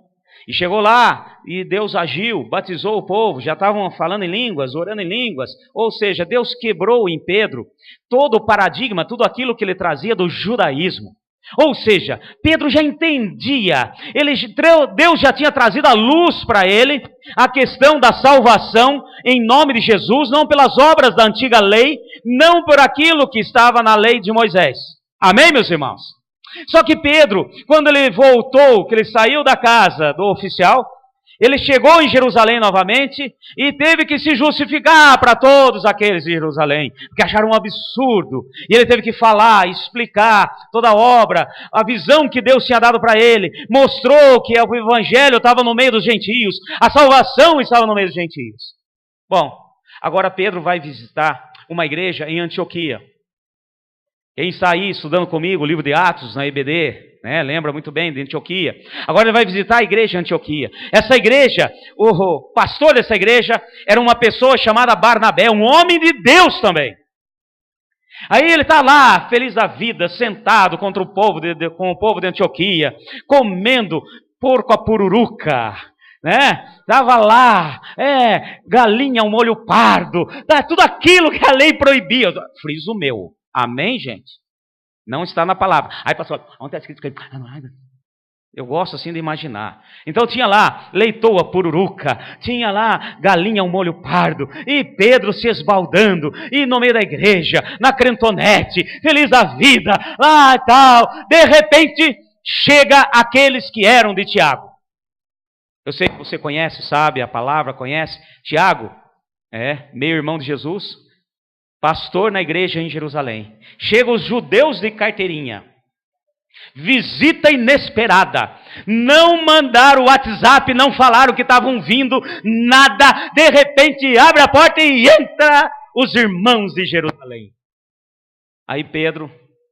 E chegou lá e Deus agiu, batizou o povo, já estavam falando em línguas, orando em línguas. Ou seja, Deus quebrou em Pedro todo o paradigma, tudo aquilo que ele trazia do judaísmo. Ou seja, Pedro já entendia, Deus já tinha trazido a luz para ele, a questão da salvação em nome de Jesus, não pelas obras da antiga lei, não por aquilo que estava na lei de Moisés. Amém, meus irmãos? Só que Pedro, quando ele voltou, que ele saiu da casa do oficial, ele chegou em Jerusalém novamente e teve que se justificar para todos aqueles de Jerusalém, porque acharam um absurdo. E ele teve que falar, explicar toda a obra, a visão que Deus tinha dado para ele. Mostrou que o evangelho estava no meio dos gentios, a salvação estava no meio dos gentios. Bom, agora Pedro vai visitar uma igreja em Antioquia. Quem está aí estudando comigo o livro de Atos na EBD, né, lembra muito bem de Antioquia. Agora ele vai visitar a igreja em Antioquia. Essa igreja, o pastor dessa igreja era uma pessoa chamada Barnabé, um homem de Deus também. Aí ele está lá, feliz da vida, sentado com o povo de Antioquia, comendo porco a pururuca, né? Estava lá, galinha ao molho pardo, tudo aquilo que a lei proibia. Friso meu. Amém, gente? Não está na palavra. Aí, pastor, onde está escrito? Eu gosto assim de imaginar. Então tinha lá leitoa pururuca, tinha lá galinha ao molho pardo, e Pedro se esbaldando, e no meio da igreja, na crentonete, feliz da vida, lá e tal. De repente, chega aqueles que eram de Tiago. Eu sei que você conhece, sabe a palavra, conhece. Tiago meio irmão de Jesus, pastor na igreja em Jerusalém. Chegam os judeus de carteirinha. Visita inesperada. Não mandaram o WhatsApp, não falaram que estavam vindo, nada. De repente abre a porta e entra os irmãos de Jerusalém. Aí Pedro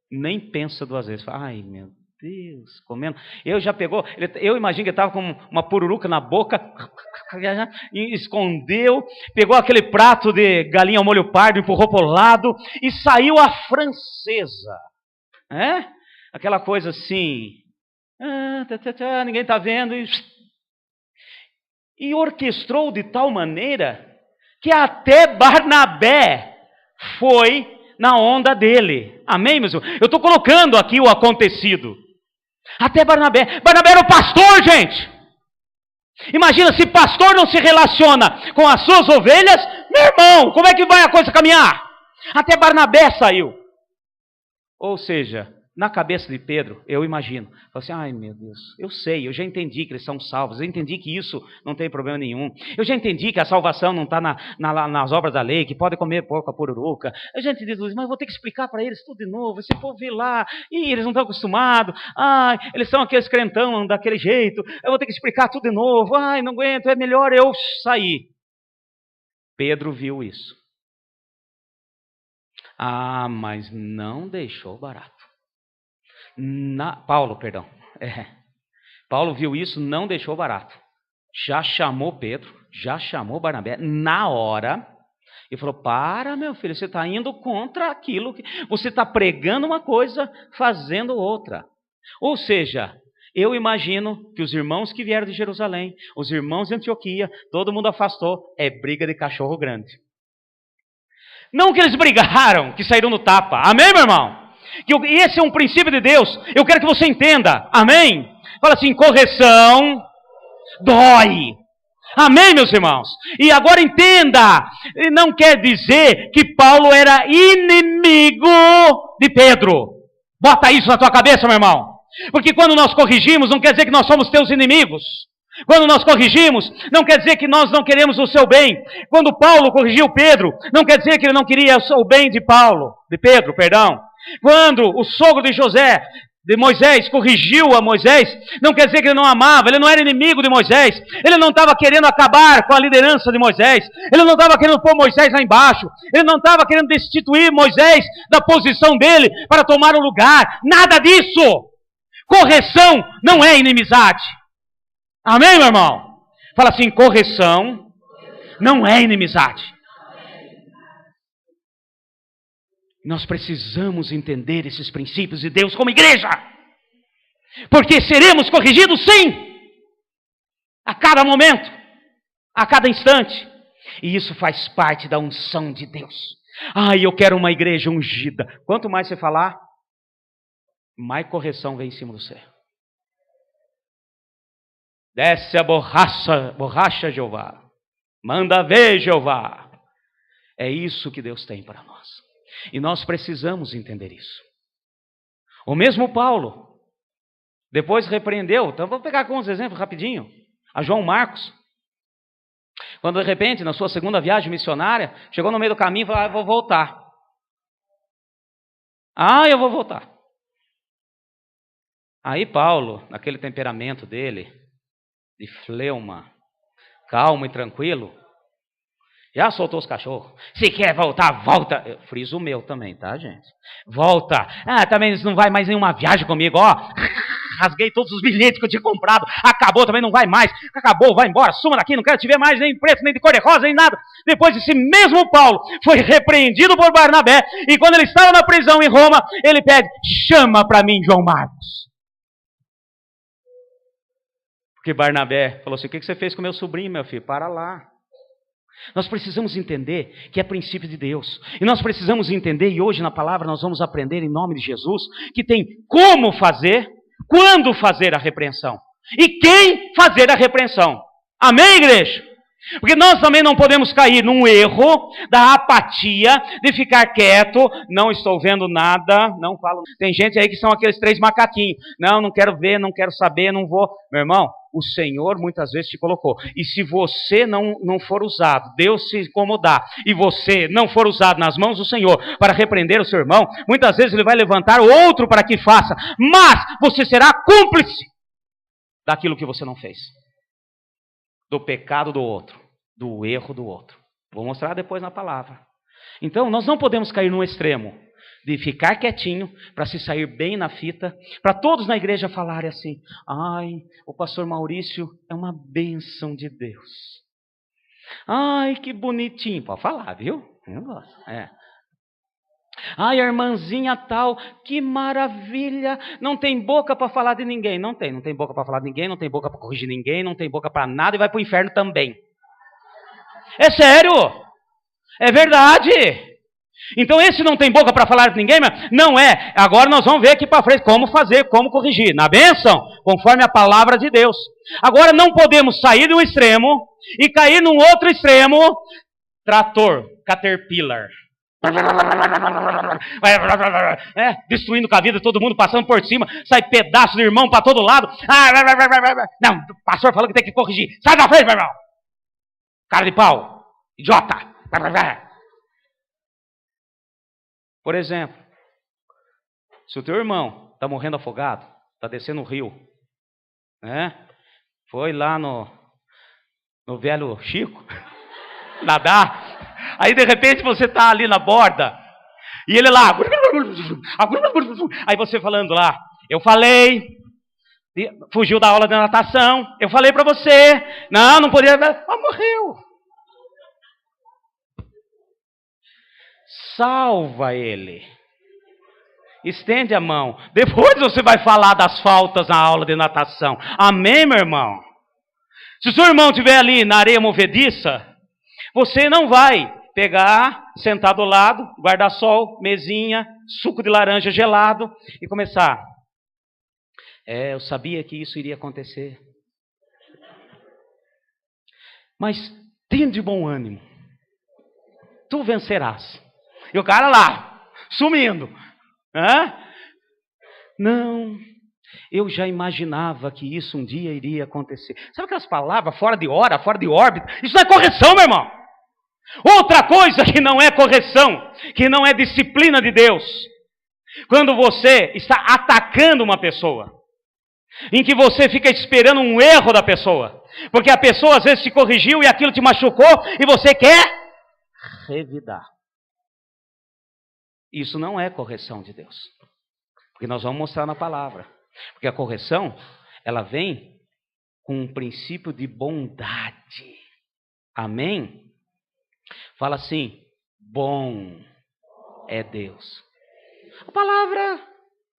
nem pensa duas vezes. Fala, ai meu Deus, comendo. Eu imagino que ele estava com uma pururuca na boca, escondeu, pegou aquele prato de galinha ao molho pardo, empurrou para o lado e saiu a francesa. Aquela coisa assim, ninguém está vendo. E orquestrou de tal maneira que até Barnabé foi na onda dele. Amém, meus irmãos? Eu estou colocando aqui o acontecido. Até Barnabé. Barnabé era o pastor, gente. Imagina, se pastor não se relaciona com as suas ovelhas, meu irmão, como é que vai a coisa caminhar? Até Barnabé saiu. Ou seja, na cabeça de Pedro, eu imagino, assim, ai meu Deus, eu já entendi que eles são salvos, eu entendi que isso não tem problema nenhum, eu já entendi que a salvação não está nas obras da lei, que pode comer porco a pururuca, eu já entendi tudo isso, mas eu vou ter que explicar para eles tudo de novo, se for ver lá, eles não estão acostumados, eles são aqueles crentão daquele jeito, eu vou ter que explicar tudo de novo, não aguento, é melhor eu sair. Pedro viu isso. Mas não deixou barato. Paulo viu isso, não deixou barato. Já chamou Pedro, já chamou Barnabé na hora e falou: para, meu filho, você está indo contra aquilo que você está pregando uma coisa, fazendo outra. Ou seja, eu imagino que os irmãos que vieram de Jerusalém, os irmãos de Antioquia, todo mundo afastou. É briga de cachorro grande. Não que eles brigaram, que saíram no tapa. Amém, meu irmão? Que esse é um princípio de Deus. Eu quero que você entenda. Amém? Fala assim: correção dói. Amém, meus irmãos? E agora entenda. Não quer dizer que Paulo era inimigo de Pedro. Bota isso na tua cabeça, meu irmão. Porque quando nós corrigimos, não quer dizer que nós somos teus inimigos. Quando nós corrigimos, não quer dizer que nós não queremos o seu bem. Quando Paulo corrigiu Pedro, não quer dizer que ele não queria o bem de Pedro, perdão. Quando o sogro de Moisés, corrigiu a Moisés, não quer dizer que ele não amava, ele não era inimigo de Moisés, ele não estava querendo acabar com a liderança de Moisés, ele não estava querendo pôr Moisés lá embaixo, ele não estava querendo destituir Moisés da posição dele para tomar um lugar, nada disso. Correção não é inimizade. Amém, meu irmão? Fala assim: correção não é inimizade. Nós precisamos entender esses princípios de Deus como igreja. Porque seremos corrigidos, sim. A cada momento. A cada instante. E isso faz parte da unção de Deus. Eu quero uma igreja ungida. Quanto mais você falar, mais correção vem em cima do céu. Desce a borracha, Jeová. Manda ver, Jeová. É isso que Deus tem para nós. E nós precisamos entender isso. O mesmo Paulo, depois repreendeu. Então vou pegar alguns exemplos rapidinho. A João Marcos. Quando de repente, na sua segunda viagem missionária, chegou no meio do caminho e falou: eu vou voltar. Eu vou voltar. Aí Paulo, naquele temperamento dele, de fleuma, calmo e tranquilo, já soltou os cachorros. Se quer voltar, volta. Eu friso o meu também, tá, gente? Volta. Também não vai mais nenhuma viagem comigo, rasguei todos os bilhetes que eu tinha comprado. Acabou, também não vai mais. Acabou, vai embora, suma daqui, não quero te ver mais, nem preto, nem de cor de rosa, nem nada. Depois esse mesmo Paulo foi repreendido por Barnabé, e quando ele estava na prisão em Roma, ele pede: chama para mim João Marcos. Porque Barnabé falou assim: o que você fez com meu sobrinho, meu filho? Para lá. Nós precisamos entender que é princípio de Deus. E nós precisamos entender, e hoje na palavra nós vamos aprender em nome de Jesus, que tem como fazer, quando fazer a repreensão. E quem fazer a repreensão. Amém, igreja? Porque nós também não podemos cair num erro da apatia, de ficar quieto, não estou vendo nada, tem gente aí que são aqueles 3 macaquinhos. Não quero ver, não quero saber, não vou. Meu irmão, o Senhor muitas vezes te colocou. E se você não for usado, Deus se incomodar, e você não for usado nas mãos do Senhor para repreender o seu irmão, muitas vezes Ele vai levantar outro para que faça, mas você será cúmplice daquilo que você não fez. Do pecado do outro, do erro do outro. Vou mostrar depois na palavra. Então, nós não podemos cair num extremo de ficar quietinho para se sair bem na fita, para todos na igreja falarem assim: ai, o pastor Maurício é uma bênção de Deus. Ai, que bonitinho. Pode falar, viu? Eu gosto. Ai, a irmãzinha tal, que maravilha. Não tem boca para falar de ninguém. Não tem boca para falar de ninguém, não tem boca para corrigir ninguém, não tem boca para nada e vai para o inferno também. É sério. É verdade. Então esse não tem boca para falar de ninguém, mas não é. Agora nós vamos ver aqui para frente como fazer, como corrigir. Na bênção, conforme a palavra de Deus. Agora não podemos sair de um extremo e cair num outro extremo. Trator, caterpillar. Destruindo com a vida, todo mundo passando por cima. Sai pedaço de irmão para todo lado. Não, o pastor falou que tem que corrigir. Sai da frente, meu irmão. Cara de pau, idiota. Por exemplo, se o teu irmão está morrendo afogado, está descendo o rio, foi lá no velho Chico, nadar, aí de repente você está ali na borda, e ele lá, aí você falando lá, eu falei, fugiu da aula de natação, eu falei para você, não podia, mas morreu. Salva ele. Estende a mão. Depois você vai falar das faltas na aula de natação. Amém, meu irmão? Se o seu irmão estiver ali na areia movediça, você não vai pegar, sentar do lado, guarda-sol, mesinha, suco de laranja gelado e começar. Eu sabia que isso iria acontecer. Mas tenha de bom ânimo. Tu vencerás. E o cara lá, sumindo. Não, eu já imaginava que isso um dia iria acontecer. Sabe aquelas palavras fora de hora, fora de órbita? Isso não é correção, meu irmão. Outra coisa que não é correção, que não é disciplina de Deus. Quando você está atacando uma pessoa, em que você fica esperando um erro da pessoa, porque a pessoa às vezes te corrigiu e aquilo te machucou e você quer revidar. Isso não é correção de Deus. Porque nós vamos mostrar na palavra. Porque a correção, ela vem com um princípio de bondade. Amém? Fala assim, bom é Deus. A palavra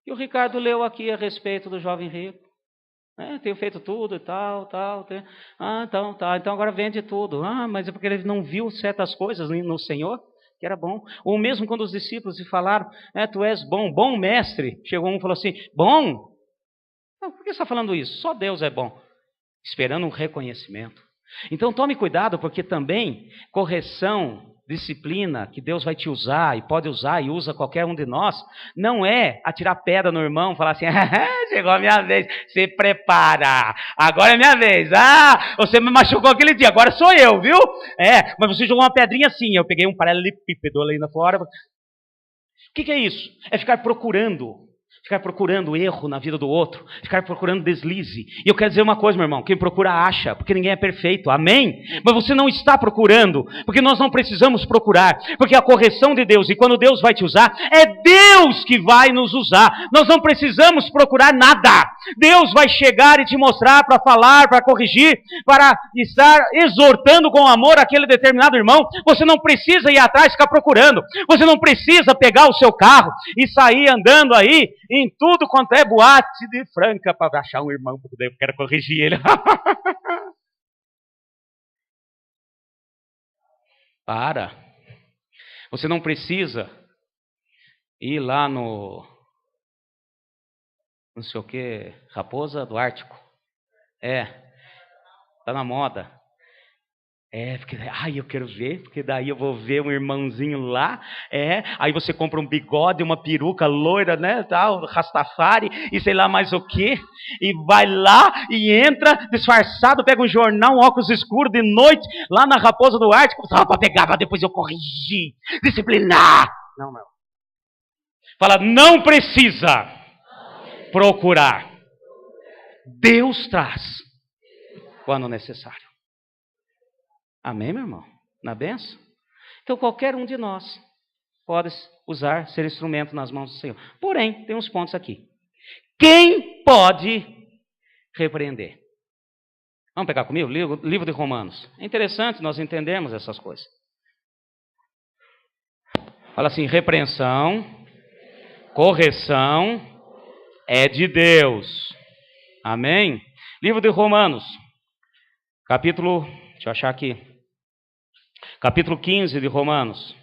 que o Ricardo leu aqui a respeito do jovem rico. Tenho feito tudo e tal. Então agora vende tudo. Mas é porque ele não viu certas coisas no Senhor. Que era bom. Ou mesmo quando os discípulos lhe falaram, tu és bom mestre. Chegou um e falou assim, bom? Não, por que você está falando isso? Só Deus é bom. Esperando um reconhecimento. Então tome cuidado, porque também correção, disciplina, que Deus vai te usar, e pode usar, e usa qualquer um de nós, não é atirar pedra no irmão, falar assim, chegou a minha vez, se prepara, agora é minha vez, você me machucou aquele dia, agora sou eu, viu? Mas você jogou uma pedrinha assim, eu peguei um paralelepípedo ali na fora. O que é isso? É ficar procurando erro na vida do outro, ficar procurando deslize. E eu quero dizer uma coisa, meu irmão, quem procura acha, porque ninguém é perfeito, amém? Mas você não está procurando, porque nós não precisamos procurar, porque a correção de Deus, e quando Deus vai te usar, é Deus que vai nos usar, nós não precisamos procurar nada. Deus vai chegar e te mostrar, para falar, para corrigir, para estar exortando com amor aquele determinado irmão. Você não precisa ir atrás, ficar procurando, você não precisa pegar o seu carro e sair andando aí em tudo quanto é boate de Franca para achar um irmão, porque eu quero corrigir ele. Para. Você não precisa ir lá no não sei o que, Raposa do Ártico. Tá na moda. Porque eu quero ver, porque daí eu vou ver um irmãozinho lá, aí você compra um bigode, uma peruca loira, né, tal, Rastafari, e sei lá mais o que, e vai lá e entra disfarçado, pega um jornal, um óculos escuro de noite, lá na Raposa do Ártico, só para pegar, para depois eu corrigir, disciplinar. Não. Fala, não precisa procurar. Deus traz quando necessário. Amém, meu irmão? Na benção? Então, qualquer um de nós pode ser instrumento nas mãos do Senhor. Porém, tem uns pontos aqui. Quem pode repreender? Vamos pegar comigo? Livro de Romanos. É interessante nós entendermos essas coisas. Fala assim, repreensão, correção é de Deus. Amém? Livro de Romanos, capítulo, deixa eu achar aqui. Capítulo 15 de Romanos.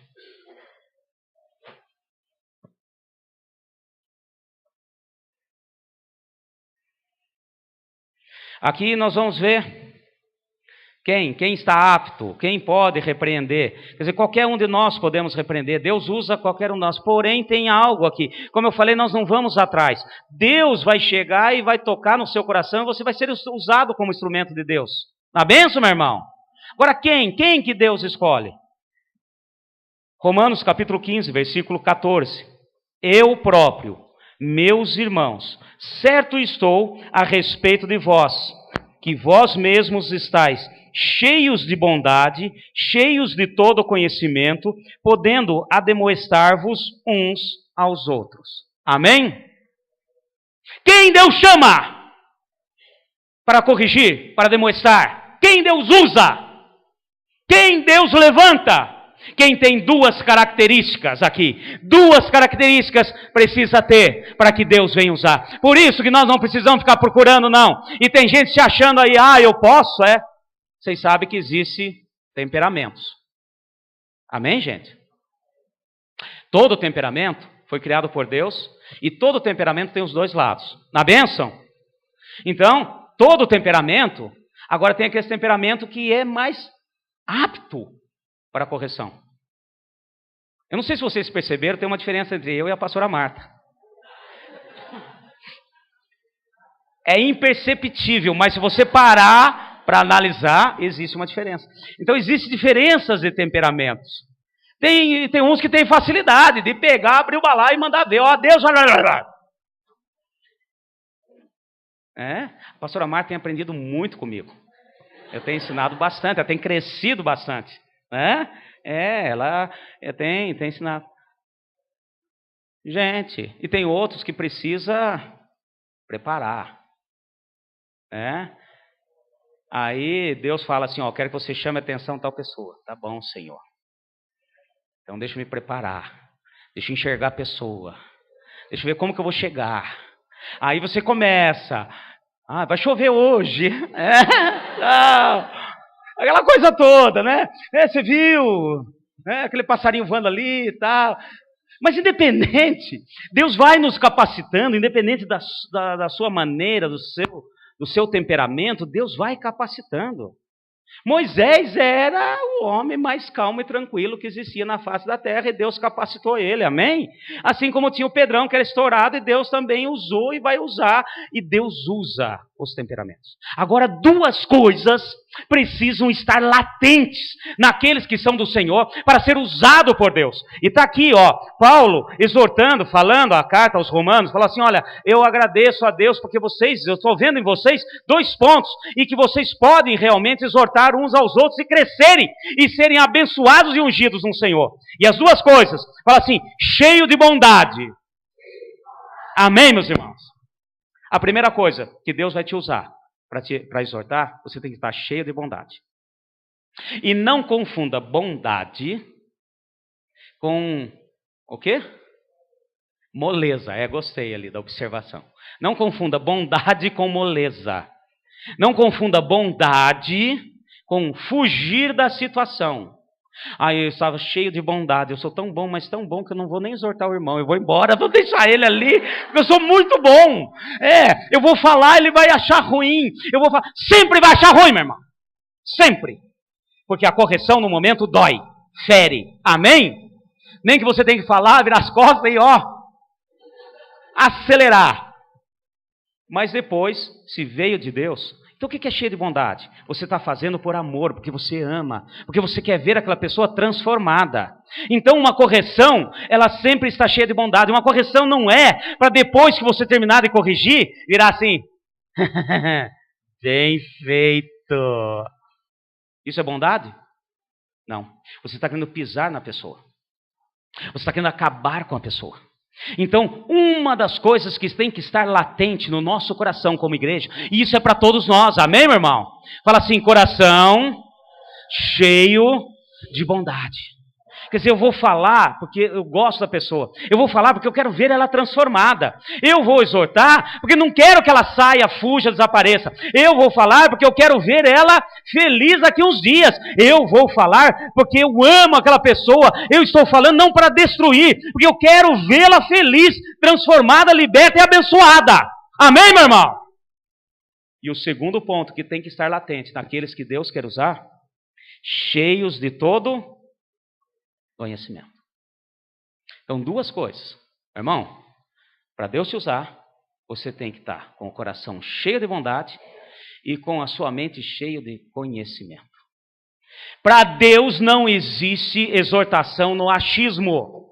Aqui nós vamos ver quem está apto, quem pode repreender. Quer dizer, qualquer um de nós podemos repreender. Deus usa qualquer um de nós. Porém, tem algo aqui. Como eu falei, nós não vamos atrás. Deus vai chegar e vai tocar no seu coração e você vai ser usado como instrumento de Deus. Na benção, meu irmão? Agora, quem que Deus escolhe? Romanos capítulo 15, versículo 14. Eu próprio, meus irmãos, certo estou a respeito de vós, que vós mesmos estáis cheios de bondade, cheios de todo conhecimento, podendo ademoestar-vos uns aos outros. Amém? Quem Deus chama para corrigir, para ademoestar? Quem Deus usa? Quem Deus levanta? Quem tem duas características aqui, duas características precisa ter para que Deus venha usar. Por isso que nós não precisamos ficar procurando, não. E tem gente se achando aí, eu posso, Vocês sabem que existe temperamentos. Amém, gente? Todo temperamento foi criado por Deus e todo temperamento tem os dois lados. Na bênção? Então, todo temperamento, agora tem aquele temperamento que é mais apto para a correção. Eu não sei se vocês perceberam, tem uma diferença entre eu e a pastora Marta. É imperceptível, mas se você parar para analisar, existe uma diferença. Então, existem diferenças de temperamentos. Tem uns que têm facilidade de pegar, abrir o balai e mandar ver. Deus, a pastora Marta tem aprendido muito comigo. Eu tenho ensinado bastante, ela tem crescido bastante. Ela tem ensinado. Gente, e tem outros que precisa preparar. Aí Deus fala assim, quero que você chame a atenção de tal pessoa. Tá bom, Senhor. Então deixa eu me preparar. Deixa eu enxergar a pessoa. Deixa eu ver como que eu vou chegar. Aí você começa. Vai chover hoje. Aquela coisa toda, né? Você viu? Aquele passarinho voando ali e tal. Mas independente, Deus vai nos capacitando, independente da sua maneira, do seu temperamento, Deus vai capacitando. Moisés era o homem mais calmo e tranquilo que existia na face da terra e Deus capacitou ele, amém? Assim como tinha o Pedrão que era estourado e Deus também usou e vai usar, e Deus usa os temperamentos. Agora, duas coisas precisam estar latentes naqueles que são do Senhor para ser usado por Deus. E está aqui, Paulo exortando, falando a carta aos Romanos, fala assim, olha, eu agradeço a Deus porque eu estou vendo em vocês dois pontos, e que vocês podem realmente exortar uns aos outros e crescerem, e serem abençoados e ungidos no Senhor. E as duas coisas, fala assim, cheio de bondade. Amém, meus irmãos? A primeira coisa que Deus vai te usar para exortar, você tem que estar cheio de bondade. E não confunda bondade com o quê? Moleza. Gostei ali da observação. Não confunda bondade com moleza. Não confunda bondade com fugir da situação. Eu estava cheio de bondade, eu sou tão bom, mas tão bom que eu não vou nem exortar o irmão, eu vou embora, vou deixar ele ali, porque eu sou muito bom. Eu vou falar, ele vai achar ruim, sempre vai achar ruim, meu irmão, sempre. Porque a correção no momento dói, fere. Amém? Nem que você tenha que falar, virar as costas e acelerar. Mas depois, se veio de Deus, então o que é cheio de bondade? Você está fazendo por amor, porque você ama, porque você quer ver aquela pessoa transformada. Então uma correção, ela sempre está cheia de bondade. Uma correção não é para depois que você terminar de corrigir, virar assim, bem feito. Isso é bondade? Não. Você está querendo pisar na pessoa. Você está querendo acabar com a pessoa. Então, uma das coisas que tem que estar latente no nosso coração como igreja, e isso é para todos nós, amém, meu irmão? Fala assim, coração cheio de bondade. Quer dizer, eu vou falar porque eu gosto da pessoa. Eu vou falar porque eu quero ver ela transformada. Eu vou exortar porque não quero que ela saia, fuja, desapareça. Eu vou falar porque eu quero ver ela feliz daqui uns dias. Eu vou falar porque eu amo aquela pessoa. Eu estou falando não para destruir, porque eu quero vê-la feliz, transformada, liberta e abençoada. Amém, meu irmão? E o segundo ponto que tem que estar latente naqueles que Deus quer usar, cheios de todo conhecimento. Então, duas coisas. Irmão, para Deus te usar, você tem que estar com o coração cheio de bondade e com a sua mente cheia de conhecimento. Para Deus não existe exortação no achismo.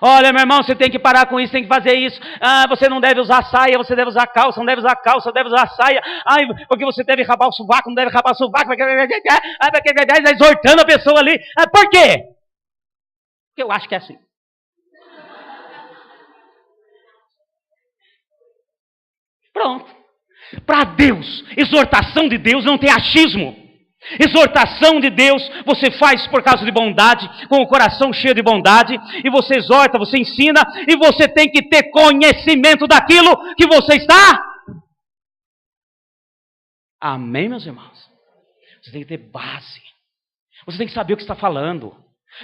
Olha, meu irmão, você tem que parar com isso, tem que fazer isso. Você não deve usar saia, você deve usar calça, não deve usar calça, deve usar saia. Porque você deve rabar o sovaco, não deve rabar o sovaco. Vai exortando a pessoa ali. Por quê? Porque eu acho que é assim. Pronto. Para Deus, exortação de Deus não tem achismo. Exortação de Deus você faz por causa de bondade, com o coração cheio de bondade, e você exorta, você ensina, e você tem que ter conhecimento daquilo que você está. Amém, meus irmãos? Você tem que ter base, você tem que saber o que está falando.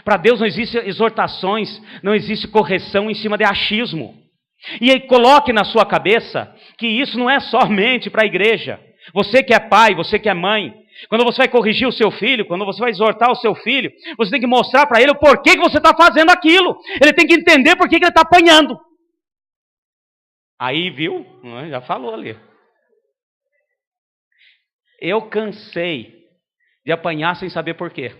Para Deus não existe exortações, não existe correção em cima de achismo. E aí coloque na sua cabeça que isso não é somente para a igreja. Você que é pai, você que é mãe, quando você vai corrigir o seu filho, quando você vai exortar o seu filho, você tem que mostrar para ele o porquê que você está fazendo aquilo. Ele tem que entender por que ele está apanhando. Aí, viu? Já falou ali. Eu cansei de apanhar sem saber porquê.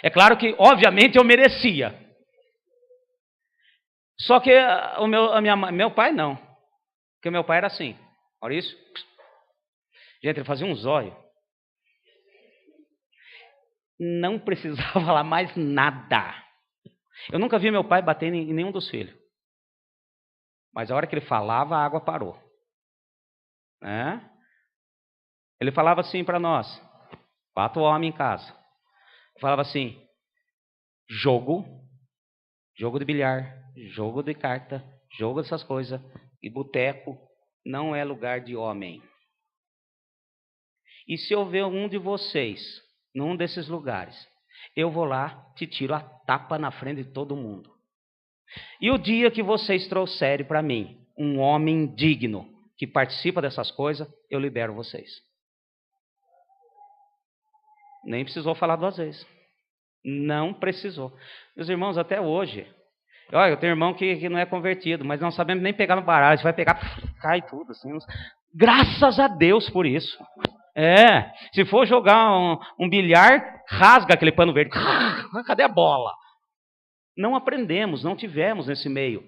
É claro que, obviamente, eu merecia. Só que meu pai não. Porque meu pai era assim. Olha isso. Gente, ele fazia um zóio. Não precisava falar mais nada. Eu nunca vi meu pai bater em nenhum dos filhos. Mas a hora que ele falava, a água parou. Ele falava assim para nós: 4 homens em casa. Ele falava assim: jogo de bilhar, jogo de carta, jogo dessas coisas, e boteco não é lugar de homem. E se eu ver um de vocês num desses lugares, eu vou lá, te tiro a tapa na frente de todo mundo. E o dia que vocês trouxerem para mim um homem digno que participa dessas coisas, eu libero vocês. Nem precisou falar 2 vezes. Não precisou. Meus irmãos, até hoje, eu tenho irmão que não é convertido, mas não sabemos nem pegar no baralho. Você vai pegar, cai tudo assim. Graças a Deus por isso. Se for jogar um bilhar, rasga aquele pano verde. Cadê a bola? Não aprendemos, não tivemos nesse meio.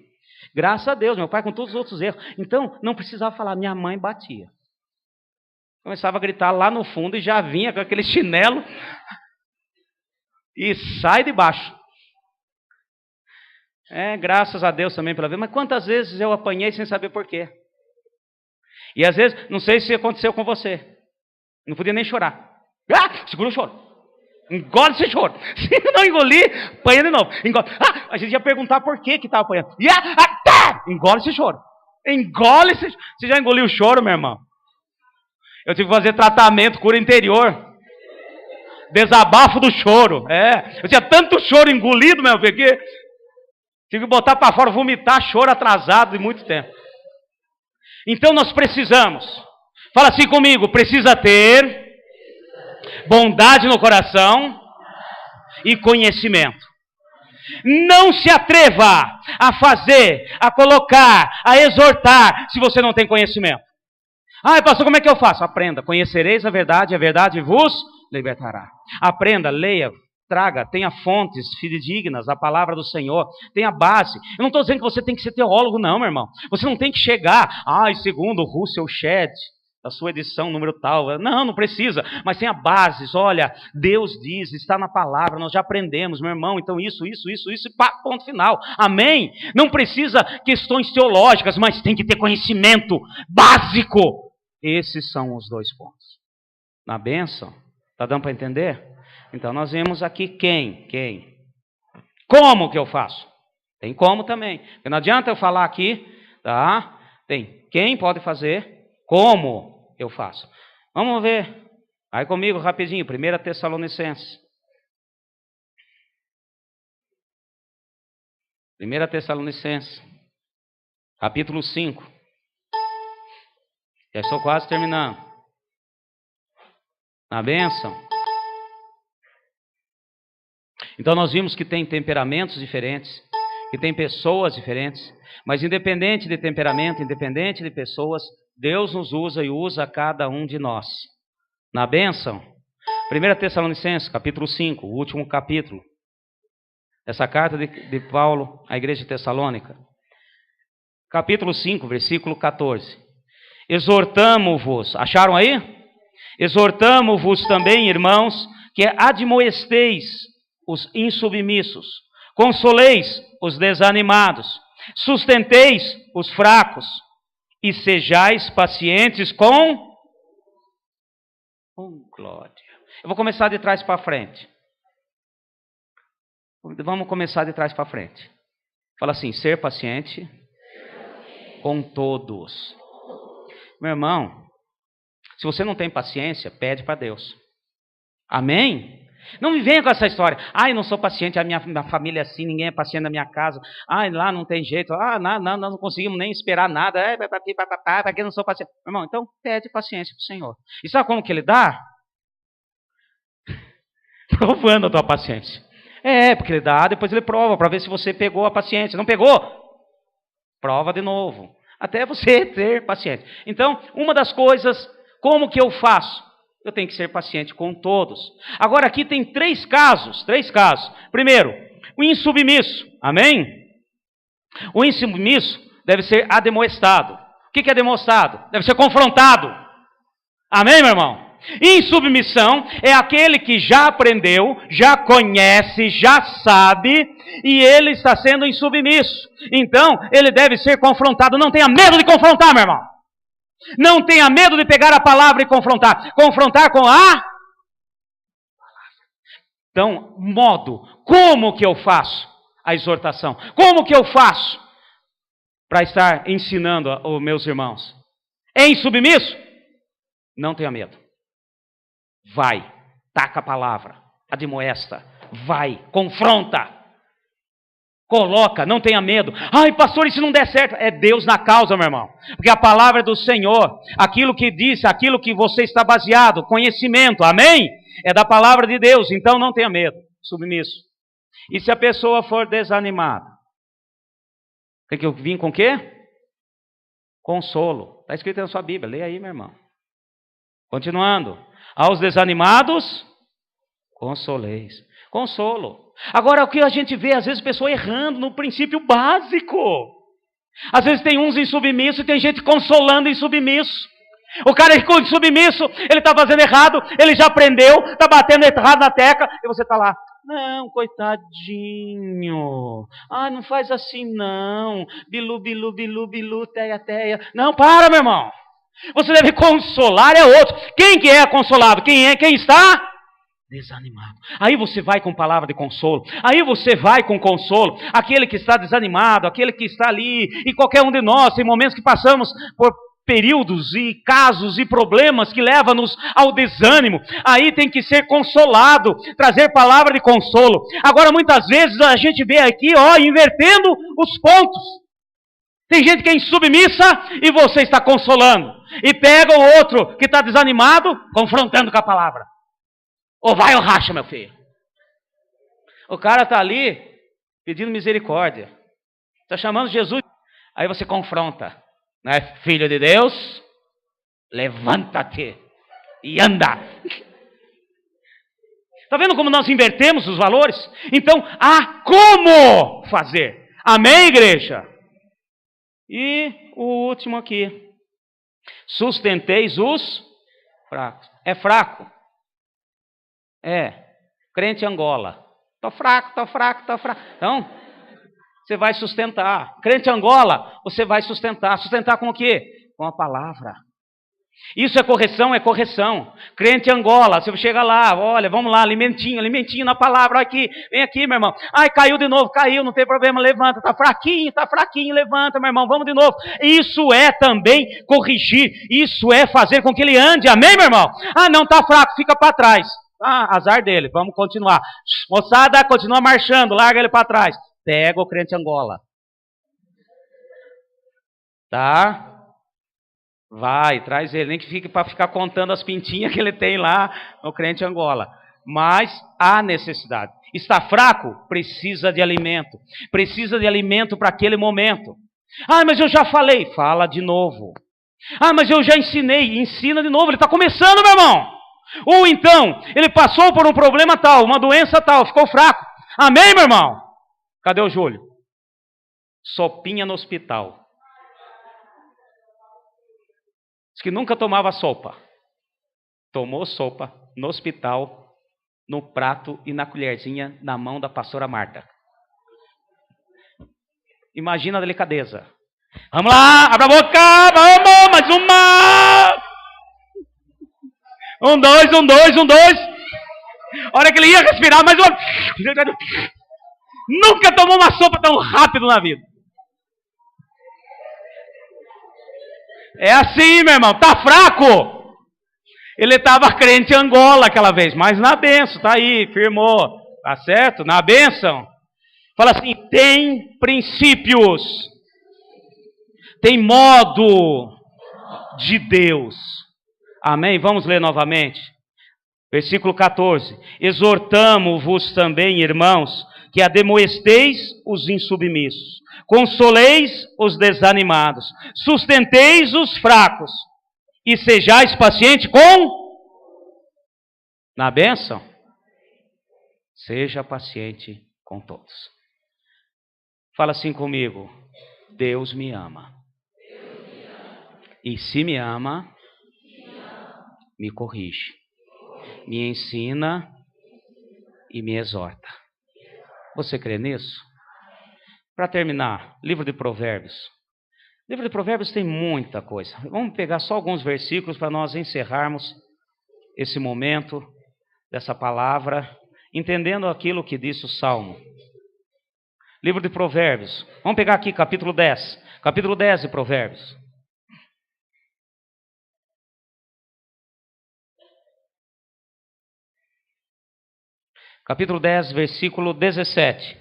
Graças a Deus, meu pai com todos os outros erros. Então, não precisava falar, minha mãe batia. Começava a gritar lá no fundo e já vinha com aquele chinelo e sai de baixo. Graças a Deus também pela vida. Mas quantas vezes eu apanhei sem saber por quê? E às vezes, não sei se aconteceu com você. Não podia nem chorar. Segura o choro. Engole esse choro. Se não engolir, apanha de novo. Engole. A gente ia perguntar por que estava apanhando. Engole esse choro. Engole esse choro. Você já engoliu o choro, meu irmão? Eu tive que fazer tratamento, cura interior. Desabafo do choro. Eu tinha tanto choro engolido, meu filho, que tive que botar para fora, vomitar choro atrasado de muito tempo. Então nós precisamos. Fala assim comigo, precisa ter bondade no coração e conhecimento. Não se atreva a fazer, a colocar, a exortar, se você não tem conhecimento. Ah, pastor, como é que eu faço? Aprenda. Conhecereis a verdade vos libertará. Aprenda, leia, traga, tenha fontes fidedignas, a palavra do Senhor, tenha base. Eu não estou dizendo que você tem que ser teólogo, não, meu irmão. Você não tem que chegar, segundo o Russell Shedd, da sua edição número tal. Não precisa, mas tenha bases. Olha, Deus diz, está na palavra, nós já aprendemos, meu irmão, então isso, e pá, ponto final. Amém? Não precisa questões teológicas, mas tem que ter conhecimento básico. Esses são os 2 pontos. Na bênção, está dando para entender? Então nós vemos aqui quem? Como que eu faço? Tem como também. Porque não adianta eu falar aqui, tá? Tem quem pode fazer, como eu faço. Vamos ver. Vai comigo rapidinho. 1 Tessalonicenses. 1 Tessalonicenses. Capítulo 5. Já estou quase terminando. Na bênção. Então nós vimos que tem temperamentos diferentes, que tem pessoas diferentes, mas independente de temperamento, independente de pessoas, Deus nos usa e usa cada um de nós. Na bênção, 1 Tessalonicenses, capítulo 5, o último capítulo. Essa carta de Paulo à igreja de Tessalônica. Capítulo 5, versículo 14. Exortamo-vos, acharam aí? Exortamo-vos também, irmãos, que admoesteis os insubmissos, consoleis os desanimados, sustenteis os fracos, e sejais pacientes com glória. Eu vou começar de trás para frente. Vamos começar de trás para frente. Fala assim, ser paciente com todos. Meu irmão, se você não tem paciência, pede para Deus. Amém? Não me venha com essa história. Eu não sou paciente, a minha família é assim, ninguém é paciente na minha casa. Lá não tem jeito. Não conseguimos nem esperar nada. Para que eu não sou paciente? Meu irmão, então pede paciência para o Senhor. E sabe como que Ele dá? Provando a tua paciência. Porque Ele dá, depois Ele prova, para ver se você pegou a paciência. Não pegou? Prova de novo. Até você ter paciência. Então, uma das coisas, como que eu faço? Eu tenho que ser paciente com todos. Agora aqui tem 3 casos. Primeiro, o insubmisso. Amém? O insubmisso deve ser ademoestado. O que é ademoestado? Deve ser confrontado. Amém, meu irmão? Insubmissão é aquele que já aprendeu, já conhece, já sabe, e ele está sendo insubmisso. Então, ele deve ser confrontado. Não tenha medo de confrontar, meu irmão. Não tenha medo de pegar a palavra e confrontar. Confrontar com a palavra. Então, como que eu faço a exortação? Como que eu faço para estar ensinando os meus irmãos? É insubmisso? Não tenha medo. Vai, taca a palavra, admoesta, vai, confronta. Coloca, não tenha medo. Pastor, e se não der certo? É Deus na causa, meu irmão. Porque a palavra é do Senhor. Aquilo que disse, aquilo que você está baseado, conhecimento, amém? É da palavra de Deus, então não tenha medo. Submisso. E se a pessoa for desanimada? Tem que vir com o quê? Consolo. Está escrito na sua Bíblia, leia aí, meu irmão. Continuando. Aos desanimados, consoleis. Consolo. Agora, o que a gente vê, às vezes, pessoa errando no princípio básico. Às vezes tem uns insubmissos e tem gente consolando insubmisso. O cara é insubmisso, ele está fazendo errado, ele já aprendeu, está batendo errado na tecla, e você está lá. Não, coitadinho. Não faz assim não. Bilu, bilu, bilu, bilu, teia, teia. Não, para, meu irmão. Você deve consolar outro. Quem que é consolado? Quem está? Desanimado. Aí você vai com palavra de consolo. Aí você vai com consolo. Aquele que está desanimado, aquele que está ali, e qualquer um de nós, tem momentos que passamos por períodos e casos e problemas que levam-nos ao desânimo. Aí tem que ser consolado, trazer palavra de consolo. Agora, muitas vezes a gente vê aqui, invertendo os pontos. Tem gente que é insubmissa e você está consolando. E pega o outro que está desanimado, confrontando com a palavra. Ou vai ou racha, meu filho. O cara está ali pedindo misericórdia. Está chamando Jesus. Aí você confronta. Não é filho de Deus? Levanta-te e anda. Está vendo como nós invertemos os valores? Então, há como fazer. Amém, igreja? E o último aqui. Sustenteis os fracos. É fraco? É. Crente Angola. Estou fraco. Então, você vai sustentar. Crente Angola, você vai sustentar. Sustentar com o quê? Com a palavra. Isso é correção. Crente Angola, você chega lá, olha, vamos lá, alimentinho na palavra, aqui, vem aqui, meu irmão. Ai, caiu de novo, não tem problema, levanta, tá fraquinho, levanta, meu irmão, vamos de novo. Isso é também corrigir, isso é fazer com que ele ande, amém, meu irmão? Ah, não, tá fraco, fica para trás. Ah, azar dele, vamos continuar. Moçada, continua marchando, larga ele para trás. Pega o crente Angola. Tá? Vai, traz ele, nem que fique para ficar contando as pintinhas que ele tem lá no crente Angola. Mas há necessidade. Está fraco? Precisa de alimento. Precisa de alimento para aquele momento. Ah, mas eu já falei. Fala de novo. Ah, mas eu já ensinei. Ensina de novo. Ele está começando, meu irmão. Ou então, ele passou por um problema tal, uma doença tal, ficou fraco. Amém, meu irmão? Cadê o Júlio? Sopinha no hospital. Diz que nunca tomava sopa. Tomou sopa no hospital, no prato e na colherzinha na mão da pastora Marta. Imagina a delicadeza. Vamos lá, abra a boca, vamos, mais uma. 1, 2. A hora que ele ia respirar, mais uma. Nunca tomou uma sopa tão rápido na vida. É assim, meu irmão, tá fraco. Ele estava crente em Angola aquela vez, mas na bênção, tá aí, firmou, tá certo? Na bênção. Fala assim, tem princípios, tem modo de Deus. Amém? Vamos ler novamente. Versículo 14. Exortamo-vos também, irmãos, que ademoesteis os insubmissos, consoleis os desanimados, sustenteis os fracos, e sejais pacientes com... Na bênção? Seja paciente com todos. Fala assim comigo. Deus me ama. E se me ama, me corrige, me ensina e me exorta. Você crê nisso? Para terminar, livro de Provérbios. O livro de Provérbios tem muita coisa. Vamos pegar só alguns versículos para nós encerrarmos esse momento dessa palavra, entendendo aquilo que disse o Salmo. Livro de Provérbios. Vamos pegar aqui capítulo 10. Capítulo 10 de Provérbios. Capítulo 10, versículo 17.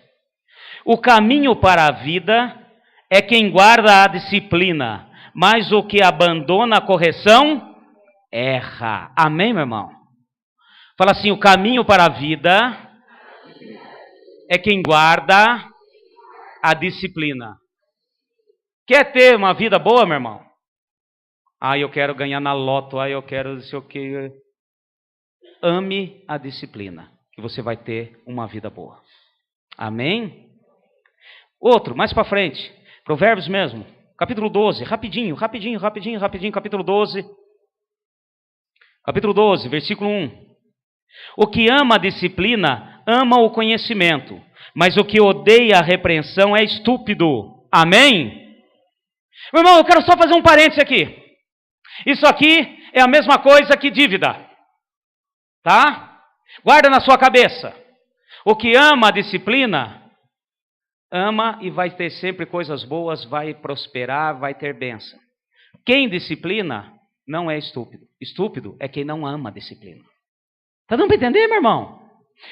O caminho para a vida é quem guarda a disciplina, mas o que abandona a correção, erra. Amém, meu irmão? Fala assim, o caminho para a vida é quem guarda a disciplina. Quer ter uma vida boa, meu irmão? Ah, eu quero ganhar na loto, eu quero não sei o que. Ame a disciplina, que você vai ter uma vida boa. Amém? Outro, mais para frente, Provérbios mesmo, capítulo 12, rapidinho, capítulo 12. Capítulo 12, versículo 1. O que ama a disciplina, ama o conhecimento, mas o que odeia a repreensão é estúpido. Amém? Meu irmão, eu quero só fazer um parênteses aqui. Isso aqui é a mesma coisa que dívida. Tá? Guarda na sua cabeça. O que ama a disciplina, ama e vai ter sempre coisas boas, vai prosperar, vai ter bênção. Quem disciplina não é estúpido. Estúpido é quem não ama a disciplina. Está dando para entender, meu irmão?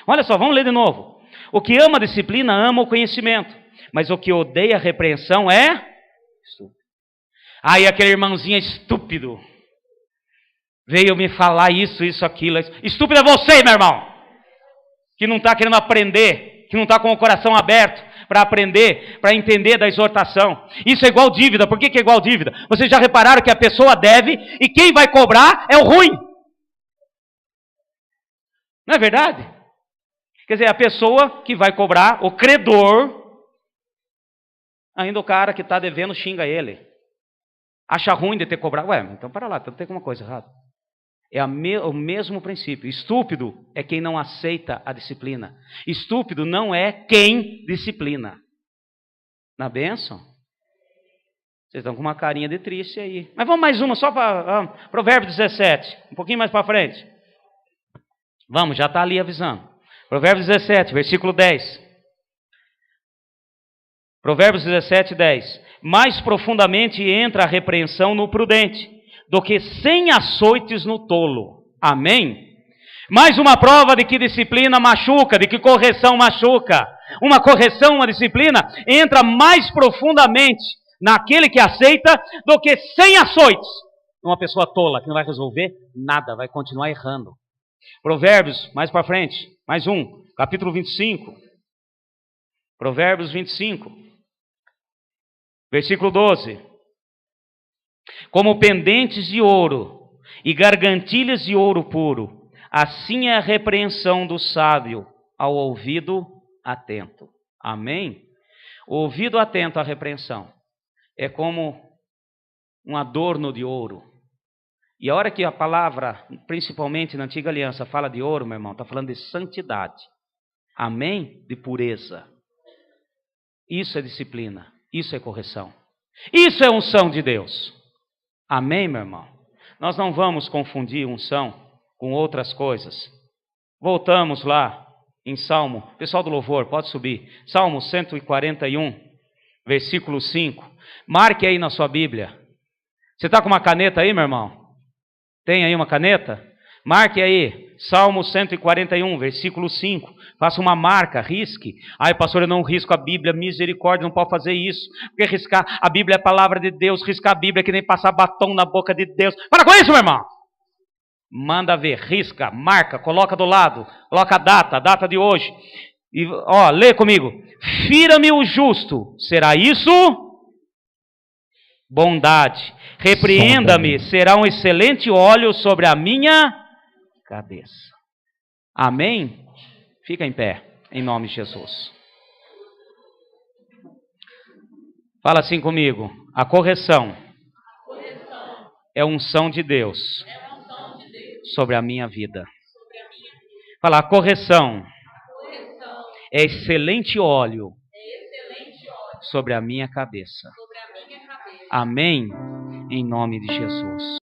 Olha só, vamos ler de novo. O que ama a disciplina, ama o conhecimento. Mas o que odeia a repreensão é estúpido. Aí aquele irmãozinho é estúpido. veio me falar isso, aquilo. Estúpido é você, meu irmão, que não está querendo aprender, que não está com o coração aberto para aprender, para entender da exortação. Isso é igual dívida. Por que é igual dívida? Vocês já repararam que a pessoa deve e quem vai cobrar é o ruim. Não é verdade? Quer dizer, a pessoa que vai cobrar, o credor, ainda o cara que está devendo xinga ele. Acha ruim de ter cobrado. Ué, então para lá, tem alguma coisa errada. É o mesmo princípio. Estúpido é quem não aceita a disciplina. Estúpido não é quem disciplina. Na bênção? Vocês estão com uma carinha de triste aí. Mas vamos mais uma, só para Provérbios 17. Um pouquinho mais para frente. Vamos, já está ali avisando. Provérbios 17, versículo 10. Provérbios 17, 10. Mais profundamente entra a repreensão no prudente do que 100 açoites no tolo. Amém? Mais uma prova de que disciplina machuca, de que correção machuca. Uma correção, uma disciplina, entra mais profundamente naquele que aceita do que 100 açoites. Uma pessoa tola que não vai resolver nada, vai continuar errando. Provérbios, mais para frente, mais um, capítulo 25. Provérbios 25, versículo 12. Como pendentes de ouro e gargantilhas de ouro puro, assim é a repreensão do sábio ao ouvido atento. Amém? O ouvido atento à repreensão é como um adorno de ouro. E a hora que a palavra, principalmente na antiga aliança, fala de ouro, meu irmão, está falando de santidade. Amém? De pureza. Isso é disciplina. Isso é correção. Isso é unção de Deus. Amém, meu irmão? Nós não vamos confundir unção com outras coisas. Voltamos lá em Salmo. Pessoal do louvor, pode subir. Salmo 141, versículo 5. Marque aí na sua Bíblia. Você está com uma caneta aí, meu irmão? Tem aí uma caneta? Marque aí. Salmo 141, versículo 5. Faça uma marca, risque. Ai, pastor, eu não risco a Bíblia, misericórdia, não pode fazer isso. Porque riscar a Bíblia é a palavra de Deus, riscar a Bíblia é que nem passar batom na boca de Deus. Para com isso, meu irmão! Manda ver, risca, marca, coloca do lado, coloca a data de hoje. E, lê comigo. Fira-me o justo, será isso? Bondade. Repreenda-me, será um excelente óleo sobre a minha cabeça. Amém? Fica em pé, em nome de Jesus. Fala assim comigo. A correção é unção de Deus sobre a minha vida. Fala, a correção é excelente óleo sobre a minha cabeça. Amém? Em nome de Jesus.